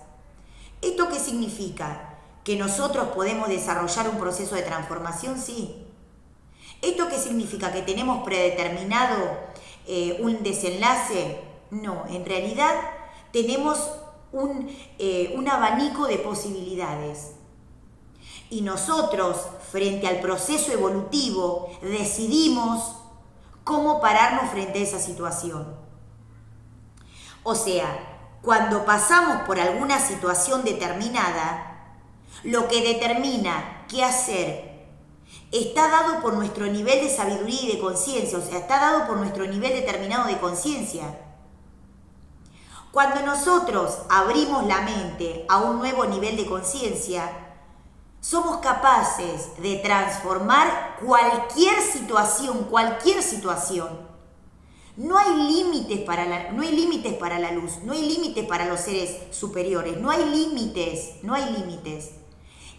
¿Esto qué significa? ¿Que nosotros podemos desarrollar un proceso de transformación? Sí. ¿Esto qué significa? ¿Que tenemos predeterminado un desenlace? No, en realidad tenemos un abanico de posibilidades. Y nosotros, frente al proceso evolutivo, decidimos cómo pararnos frente a esa situación. O sea, cuando pasamos por alguna situación determinada, lo que determina qué hacer está dado por nuestro nivel de sabiduría y de conciencia, o sea, está dado por nuestro nivel determinado de conciencia. Cuando nosotros abrimos la mente a un nuevo nivel de conciencia, somos capaces de transformar cualquier situación. No hay límites para la luz, no hay límites para los seres superiores, no hay límites.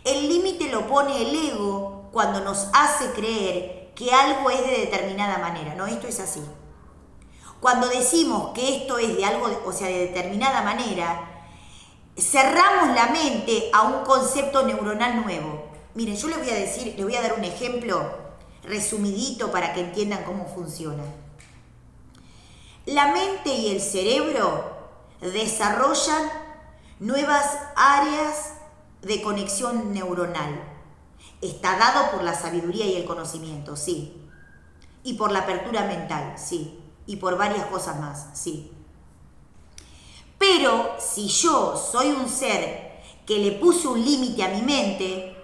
El límite lo pone el ego cuando nos hace creer que algo es de determinada manera. No, esto es así. Cuando decimos que esto es de algo, de determinada manera, cerramos la mente a un concepto neuronal nuevo. Miren, yo les voy a dar un ejemplo resumidito para que entiendan cómo funciona. La mente y el cerebro desarrollan nuevas áreas de conexión neuronal. Está dado por la sabiduría y el conocimiento, sí. Y por la apertura mental, sí. Y por varias cosas más, sí. Pero si yo soy un ser que le puse un límite a mi mente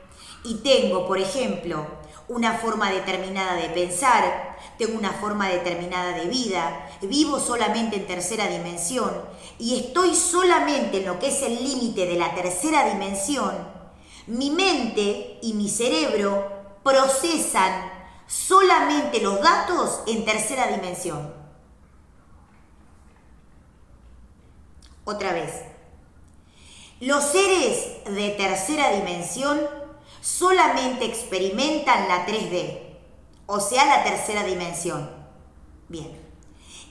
y tengo, por ejemplo, una forma determinada de pensar, tengo una forma determinada de vida, vivo solamente en tercera dimensión y estoy solamente en lo que es el límite de la tercera dimensión, mi mente y mi cerebro procesan solamente los datos en tercera dimensión. Otra vez, los seres de tercera dimensión solamente experimentan la 3D, o sea, la tercera dimensión. Bien,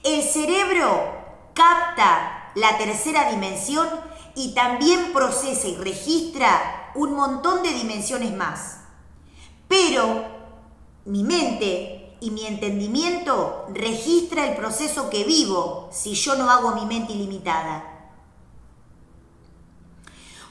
el cerebro capta la tercera dimensión y también procesa y registra un montón de dimensiones más. Pero mi mente y mi entendimiento registra el proceso que vivo si yo no hago mi mente ilimitada.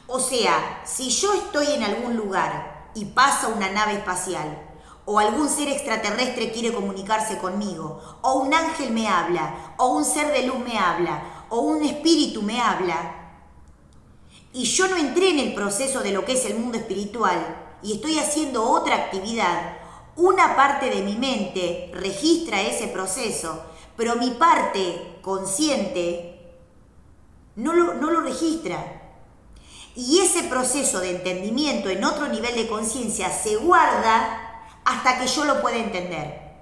O sea, si yo estoy en algún lugar y pasa una nave espacial, o algún ser extraterrestre quiere comunicarse conmigo, o un ángel me habla, o un ser de luz me habla, o un espíritu me habla, y yo no entré en el proceso de lo que es el mundo espiritual y estoy haciendo otra actividad, una parte de mi mente registra ese proceso, pero mi parte consciente no lo registra. Y ese proceso de entendimiento en otro nivel de conciencia se guarda hasta que yo lo pueda entender.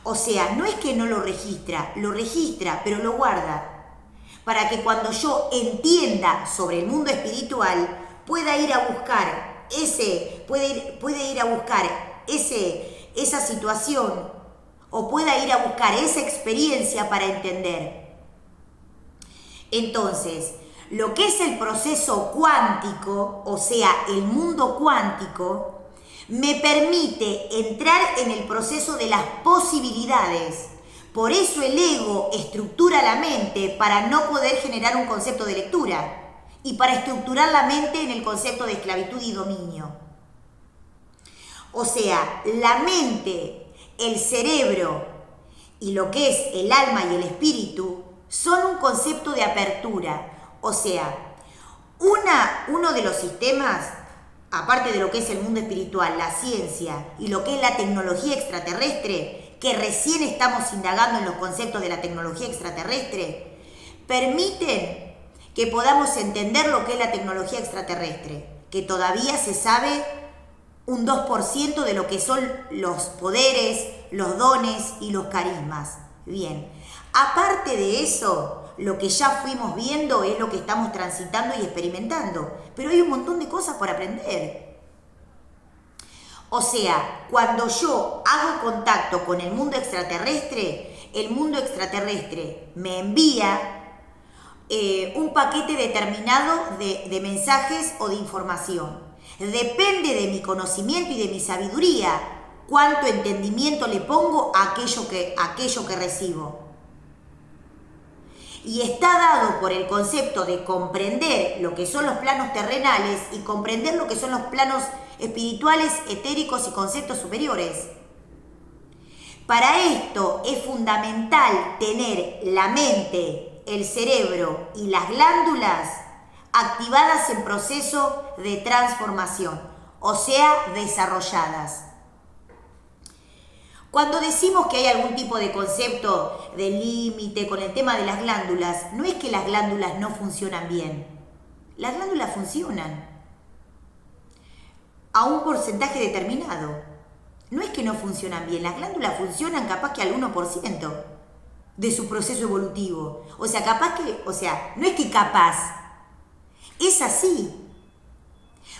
O sea, no es que no lo registra, pero lo guarda. Para que cuando yo entienda sobre el mundo espiritual, pueda ir a buscar esa situación o pueda ir a buscar esa experiencia para entender. Entonces, lo que es el proceso cuántico, o sea, el mundo cuántico, me permite entrar en el proceso de las posibilidades. Por eso el ego estructura la mente para no poder generar un concepto de lectura y para estructurar la mente en el concepto de esclavitud y dominio. O sea, la mente, el cerebro y lo que es el alma y el espíritu son un concepto de apertura. O sea, uno de los sistemas, aparte de lo que es el mundo espiritual, la ciencia y lo que es la tecnología extraterrestre, que recién estamos indagando en los conceptos de la tecnología extraterrestre, permiten que podamos entender lo que es la tecnología extraterrestre, que todavía se sabe un 2% de lo que son los poderes, los dones y los carismas. Bien, aparte de eso, lo que ya fuimos viendo es lo que estamos transitando y experimentando. Pero hay un montón de cosas por aprender. O sea, cuando yo hago contacto con el mundo extraterrestre me envía un paquete determinado de mensajes o de información. Depende de mi conocimiento y de mi sabiduría cuánto entendimiento le pongo a aquello que recibo. Y está dado por el concepto de comprender lo que son los planos terrenales y comprender lo que son los planos espirituales, etéricos y conceptos superiores. Para esto es fundamental tener la mente, el cerebro y las glándulas activadas en proceso de transformación, o sea, desarrolladas. Cuando decimos que hay algún tipo de concepto de límite con el tema de las glándulas, no es que las glándulas no funcionan bien. Las glándulas funcionan a un porcentaje determinado. No es que no funcionan bien, las glándulas funcionan capaz que al 1% de su proceso evolutivo. O sea, no es que capaz, es así.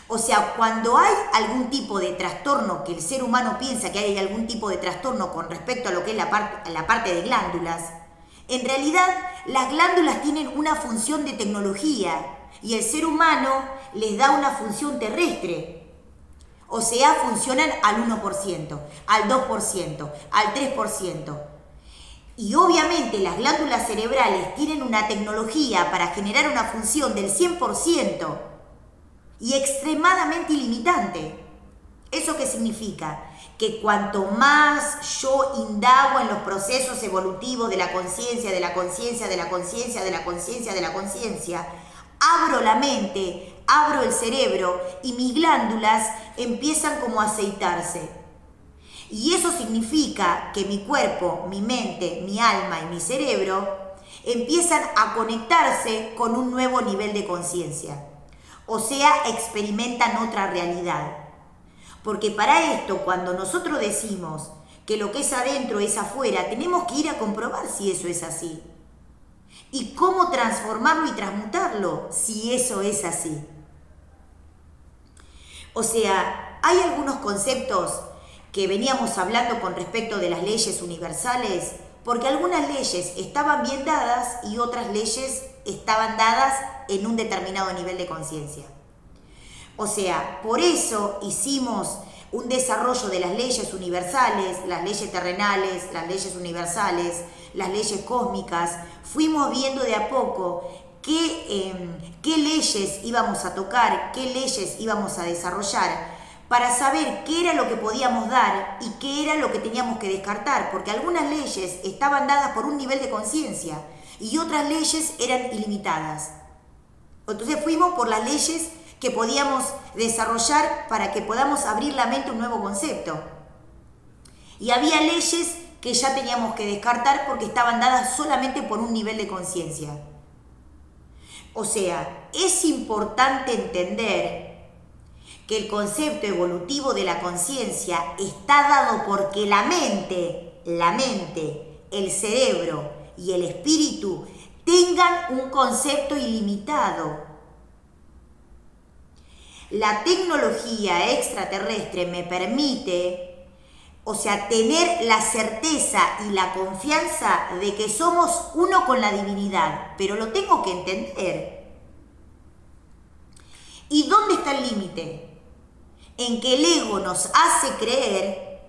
O sea, cuando hay algún tipo de trastorno, que el ser humano piensa que hay algún tipo de trastorno con respecto a lo que es la parte de glándulas, en realidad las glándulas tienen una función de tecnología y el ser humano les da una función terrestre. O sea, funcionan al 1%, al 2%, al 3%. Y obviamente las glándulas cerebrales tienen una tecnología para generar una función del 100%. Y extremadamente ilimitante. ¿Eso qué significa? Que cuanto más yo indago en los procesos evolutivos de la conciencia, de la conciencia, de la conciencia, de la conciencia, de la conciencia, abro la mente, abro el cerebro y mis glándulas empiezan como a aceitarse. Y eso significa que mi cuerpo, mi mente, mi alma y mi cerebro empiezan a conectarse con un nuevo nivel de conciencia. O sea, experimentan otra realidad. Porque para esto, cuando nosotros decimos que lo que es adentro es afuera, tenemos que ir a comprobar si eso es así. Y cómo transformarlo y transmutarlo si eso es así. O sea, hay algunos conceptos que veníamos hablando con respecto de las leyes universales, porque algunas leyes estaban bien dadas y otras leyes estaban dadas en un determinado nivel de conciencia. O sea, por eso hicimos un desarrollo de las leyes universales, las leyes terrenales, las leyes universales, las leyes cósmicas. Fuimos viendo de a poco qué leyes íbamos a tocar, qué leyes íbamos a desarrollar, para saber qué era lo que podíamos dar y qué era lo que teníamos que descartar, porque algunas leyes estaban dadas por un nivel de conciencia y otras leyes eran ilimitadas. Entonces fuimos por las leyes que podíamos desarrollar para que podamos abrir la mente a un nuevo concepto. Y había leyes que ya teníamos que descartar porque estaban dadas solamente por un nivel de conciencia. O sea, es importante entender que el concepto evolutivo de la conciencia está dado porque la mente, el cerebro y el espíritu tengan un concepto ilimitado. La tecnología extraterrestre me permite, o sea, tener la certeza y la confianza de que somos uno con la divinidad, pero lo tengo que entender. ¿Y dónde está el límite? En que el ego nos hace creer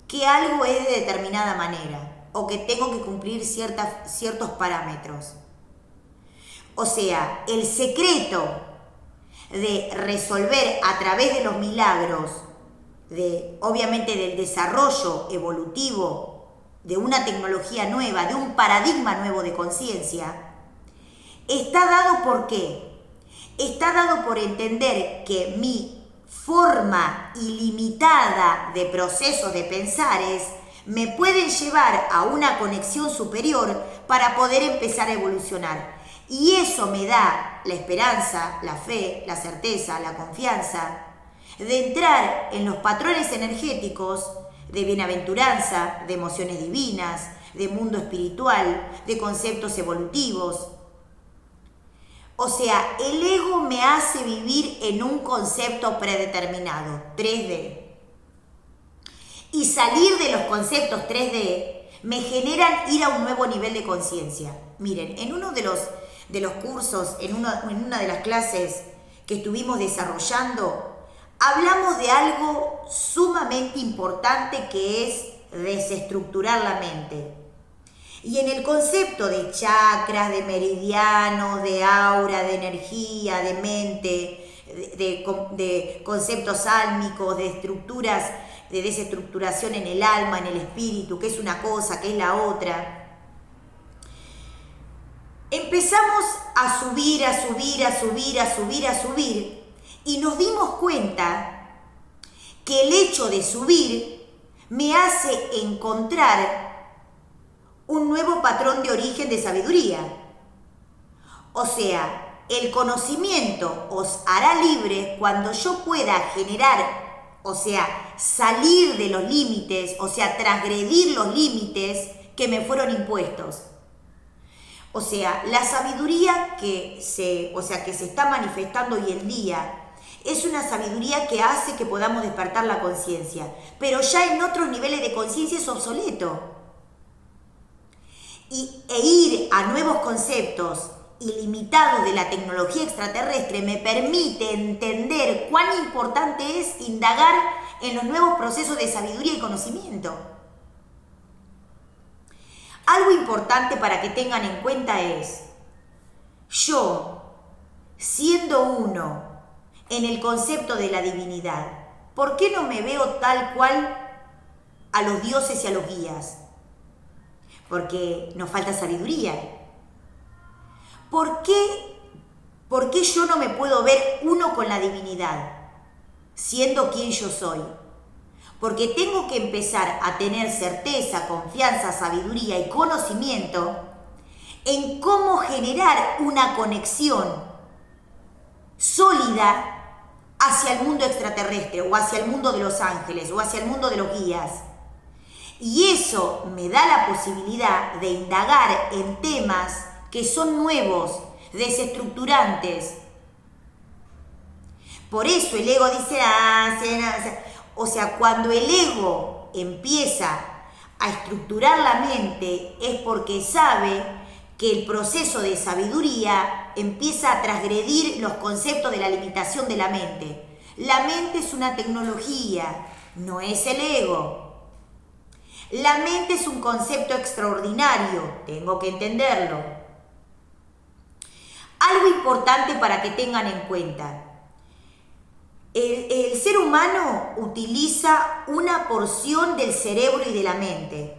que algo es de determinada manera o que tengo que cumplir ciertos parámetros. O sea, el secreto de resolver a través de los milagros, obviamente del desarrollo evolutivo de una tecnología nueva, de un paradigma nuevo de conciencia, está dado ¿por qué? Está dado por entender que mi forma ilimitada de procesos de pensares me pueden llevar a una conexión superior para poder empezar a evolucionar. Y eso me da la esperanza, la fe, la certeza, la confianza de entrar en los patrones energéticos de bienaventuranza, de emociones divinas, de mundo espiritual, de conceptos evolutivos. O sea, el ego me hace vivir en un concepto predeterminado, 3D. Y salir de los conceptos 3D me generan ir a un nuevo nivel de conciencia. Miren, en uno de los cursos, en una de las clases que estuvimos desarrollando, hablamos de algo sumamente importante que es desestructurar la mente. Y en el concepto de chakras, de meridianos, de aura, de energía, de mente, de conceptos álmicos, de estructuras, de desestructuración en el alma, en el espíritu, que es una cosa, que es la otra, empezamos a subir, y nos dimos cuenta que el hecho de subir me hace encontrar un nuevo patrón de origen de sabiduría. O sea, el conocimiento os hará libre cuando yo pueda generar, o sea, salir de los límites, o sea, transgredir los límites que me fueron impuestos. O sea, la sabiduría que se está manifestando hoy en día es una sabiduría que hace que podamos despertar la conciencia, pero ya en otros niveles de conciencia es obsoleto. E ir a nuevos conceptos ilimitados de la tecnología extraterrestre me permite entender cuán importante es indagar en los nuevos procesos de sabiduría y conocimiento. Algo importante para que tengan en cuenta es, yo, siendo uno en el concepto de la divinidad, ¿por qué no me veo tal cual a los dioses y a los guías? Porque nos falta sabiduría. ¿Por qué yo no me puedo ver uno con la divinidad, siendo quien yo soy? Porque tengo que empezar a tener certeza, confianza, sabiduría y conocimiento en cómo generar una conexión sólida hacia el mundo extraterrestre o hacia el mundo de los ángeles o hacia el mundo de los guías. Y eso me da la posibilidad de indagar en temas que son nuevos, desestructurantes. Por eso el ego dice, o sea, cuando el ego empieza a estructurar la mente es porque sabe que el proceso de sabiduría empieza a transgredir los conceptos de la limitación de la mente. La mente es una tecnología, no es el ego. La mente es un concepto extraordinario, tengo que entenderlo. Algo importante para que tengan en cuenta. El ser humano utiliza una porción del cerebro y de la mente.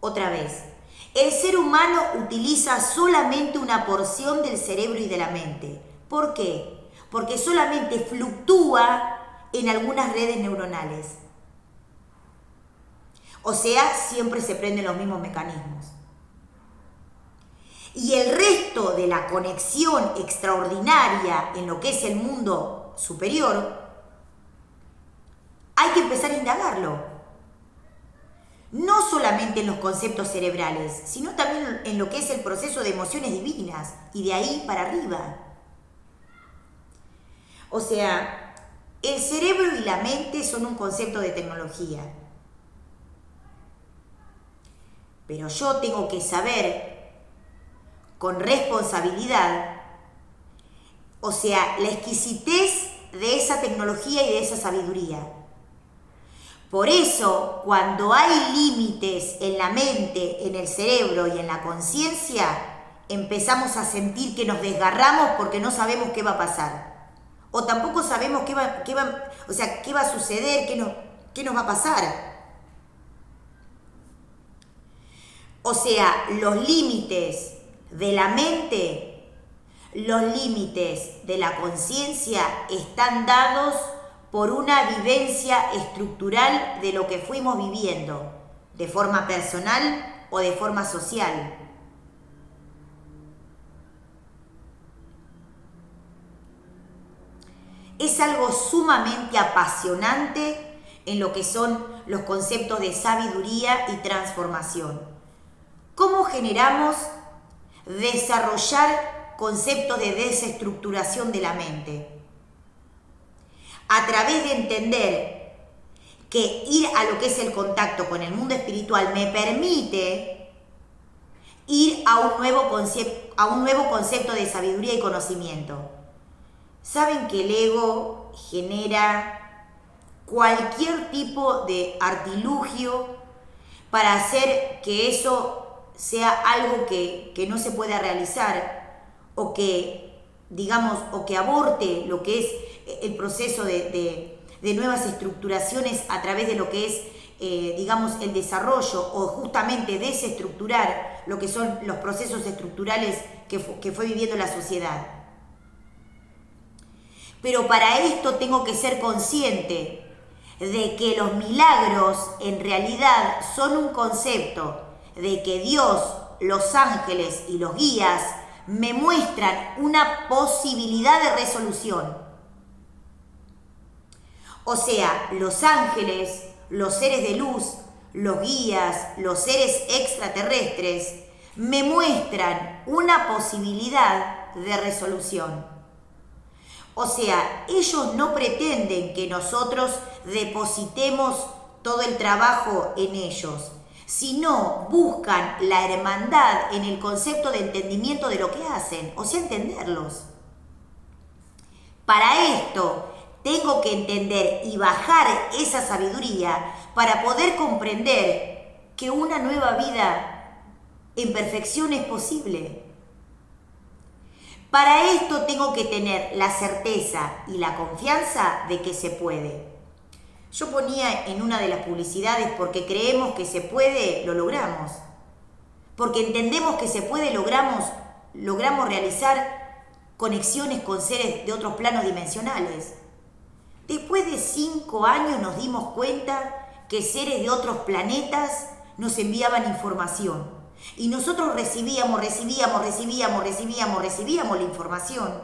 Otra vez, el ser humano utiliza solamente una porción del cerebro y de la mente. ¿Por qué? Porque solamente fluctúa en algunas redes neuronales. O sea, siempre se prenden los mismos mecanismos. Y el resto de la conexión extraordinaria en lo que es el mundo superior, hay que empezar a indagarlo. No solamente en los conceptos cerebrales, sino también en lo que es el proceso de emociones divinas y de ahí para arriba. O sea, el cerebro y la mente son un concepto de tecnología. Pero yo tengo que saber con responsabilidad, o sea, la exquisitez de esa tecnología y de esa sabiduría. Por eso, cuando hay límites en la mente, en el cerebro y en la conciencia, empezamos a sentir que nos desgarramos porque no sabemos qué va a pasar. O tampoco sabemos qué va a suceder, qué nos va a pasar. O sea, los límites de la mente, los límites de la conciencia están dados por una vivencia estructural de lo que fuimos viviendo, de forma personal o de forma social. Es algo sumamente apasionante en lo que son los conceptos de sabiduría y transformación. ¿Cómo generamos desarrollar conceptos de desestructuración de la mente? A través de entender que ir a lo que es el contacto con el mundo espiritual me permite ir a un nuevo concepto de sabiduría y conocimiento. Saben que el ego genera cualquier tipo de artilugio para hacer que eso sea algo que no se pueda realizar o que, digamos, o que aborte lo que es el proceso de nuevas estructuraciones a través de lo que es, digamos, el desarrollo o justamente desestructurar lo que son los procesos estructurales que fue viviendo la sociedad. Pero para esto tengo que ser consciente de que los milagros en realidad son un concepto, de que Dios, los ángeles y los guías me muestran una posibilidad de resolución. O sea, los ángeles, los seres de luz, los guías, los seres extraterrestres, me muestran una posibilidad de resolución. O sea, ellos no pretenden que nosotros depositemos todo el trabajo en ellos, sino buscan la hermandad en el concepto de entendimiento de lo que hacen, o sea, entenderlos. Para esto, tengo que entender y bajar esa sabiduría para poder comprender que una nueva vida en perfección es posible. Para esto tengo que tener la certeza y la confianza de que se puede. Yo ponía en una de las publicidades, porque creemos que se puede, lo logramos. Porque entendemos que se puede, logramos realizar conexiones con seres de otros planos dimensionales. Después de 5 años nos dimos cuenta que seres de otros planetas nos enviaban información. Y nosotros recibíamos la información.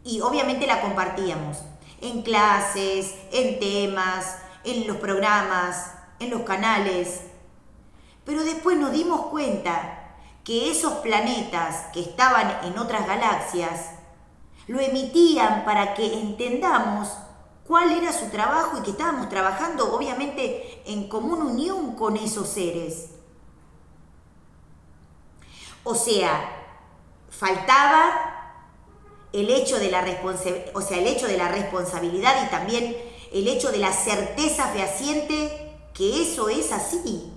Y obviamente la compartíamos en clases, en temas, en los programas, en los canales. Pero después nos dimos cuenta que esos planetas que estaban en otras galaxias lo emitían para que entendamos cuál era su trabajo y que estábamos trabajando obviamente en común unión con esos seres. O sea, faltaba el hecho de la responsabilidad y también el hecho de la certeza fehaciente que eso es así.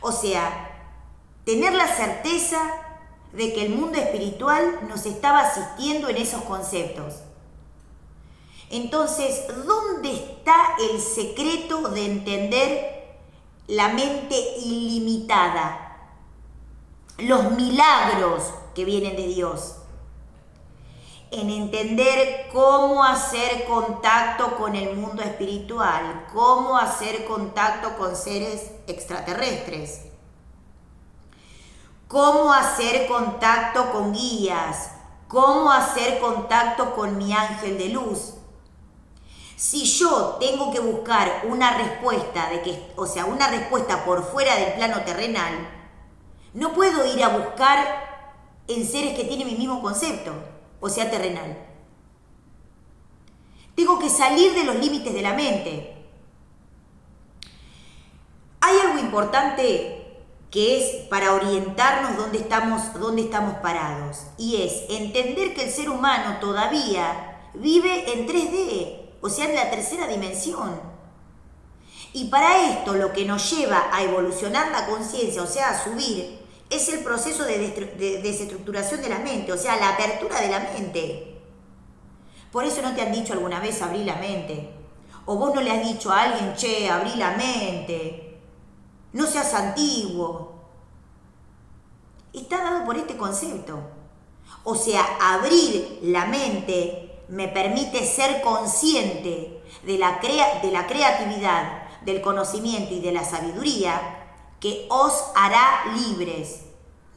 O sea, tener la certeza de que el mundo espiritual nos estaba asistiendo en esos conceptos. Entonces, ¿dónde está el secreto de entender la mente ilimitada? Los milagros que vienen de Dios. En entender cómo hacer contacto con el mundo espiritual, cómo hacer contacto con seres extraterrestres, cómo hacer contacto con guías, cómo hacer contacto con mi ángel de luz. Si yo tengo que buscar una respuesta una respuesta por fuera del plano terrenal, no puedo ir a buscar en seres que tienen mi mismo concepto, o sea, terrenal. Tengo que salir de los límites de la mente. Hay algo importante que es para orientarnos dónde estamos parados, y es entender que el ser humano todavía vive en 3D, o sea, en la tercera dimensión. Y para esto lo que nos lleva a evolucionar la conciencia, o sea, a subir, es el proceso de desestructuración de la mente, o sea, la apertura de la mente. Por eso no te han dicho alguna vez abrí la mente. O vos no le has dicho a alguien, che, abrí la mente. No seas antiguo. Está dado por este concepto. O sea, abrir la mente me permite ser consciente de la creatividad, del conocimiento y de la sabiduría que os hará libres,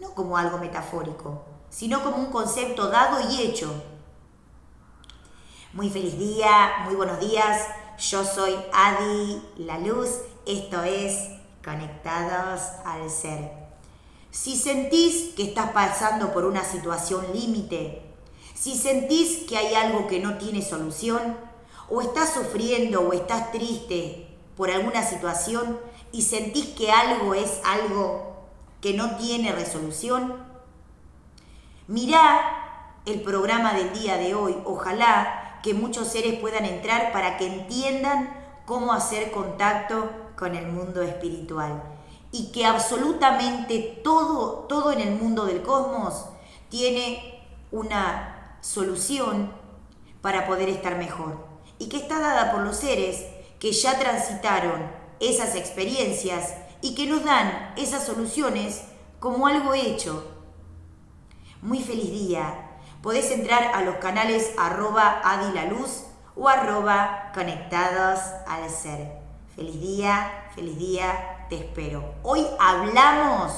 no como algo metafórico, sino como un concepto dado y hecho. Muy feliz día, muy buenos días. Yo soy Adi La Luz. Esto es Conectados al Ser. Si sentís que estás pasando por una situación límite, si sentís que hay algo que no tiene solución, o estás sufriendo o estás triste por alguna situación y sentís que algo es algo que no tiene resolución, mirá el programa del día de hoy. Ojalá que muchos seres puedan entrar para que entiendan cómo hacer contacto con el mundo espiritual. Y que absolutamente todo en el mundo del cosmos tiene una solución para poder estar mejor. Y que está dada por los seres que ya transitaron esas experiencias y que nos dan esas soluciones como algo hecho. Muy feliz día. Podés entrar a los canales @adilaluz o @conectados al ser. Feliz día, te espero. Hoy hablamos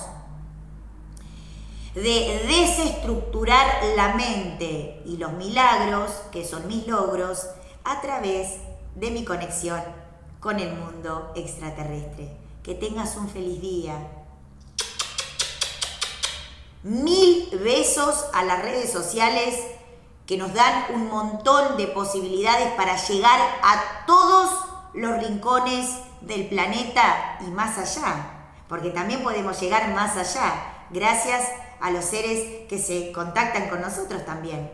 de desestructurar la mente y los milagros, que son mis logros, a través de mi conexión con el mundo extraterrestre. Que tengas un feliz día. 1000 besos a las redes sociales que nos dan un montón de posibilidades para llegar a todos los rincones del planeta y más allá, porque también podemos llegar más allá, gracias a los seres que se contactan con nosotros también,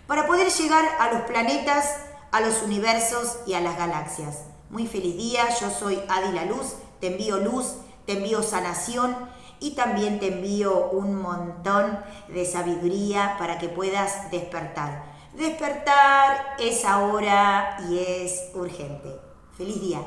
para poder llegar a los planetas, a los universos y a las galaxias. Muy feliz día, yo soy Adi la Luz, te envío sanación y también te envío un montón de sabiduría para que puedas despertar. Despertar es ahora y es urgente. Feliz día.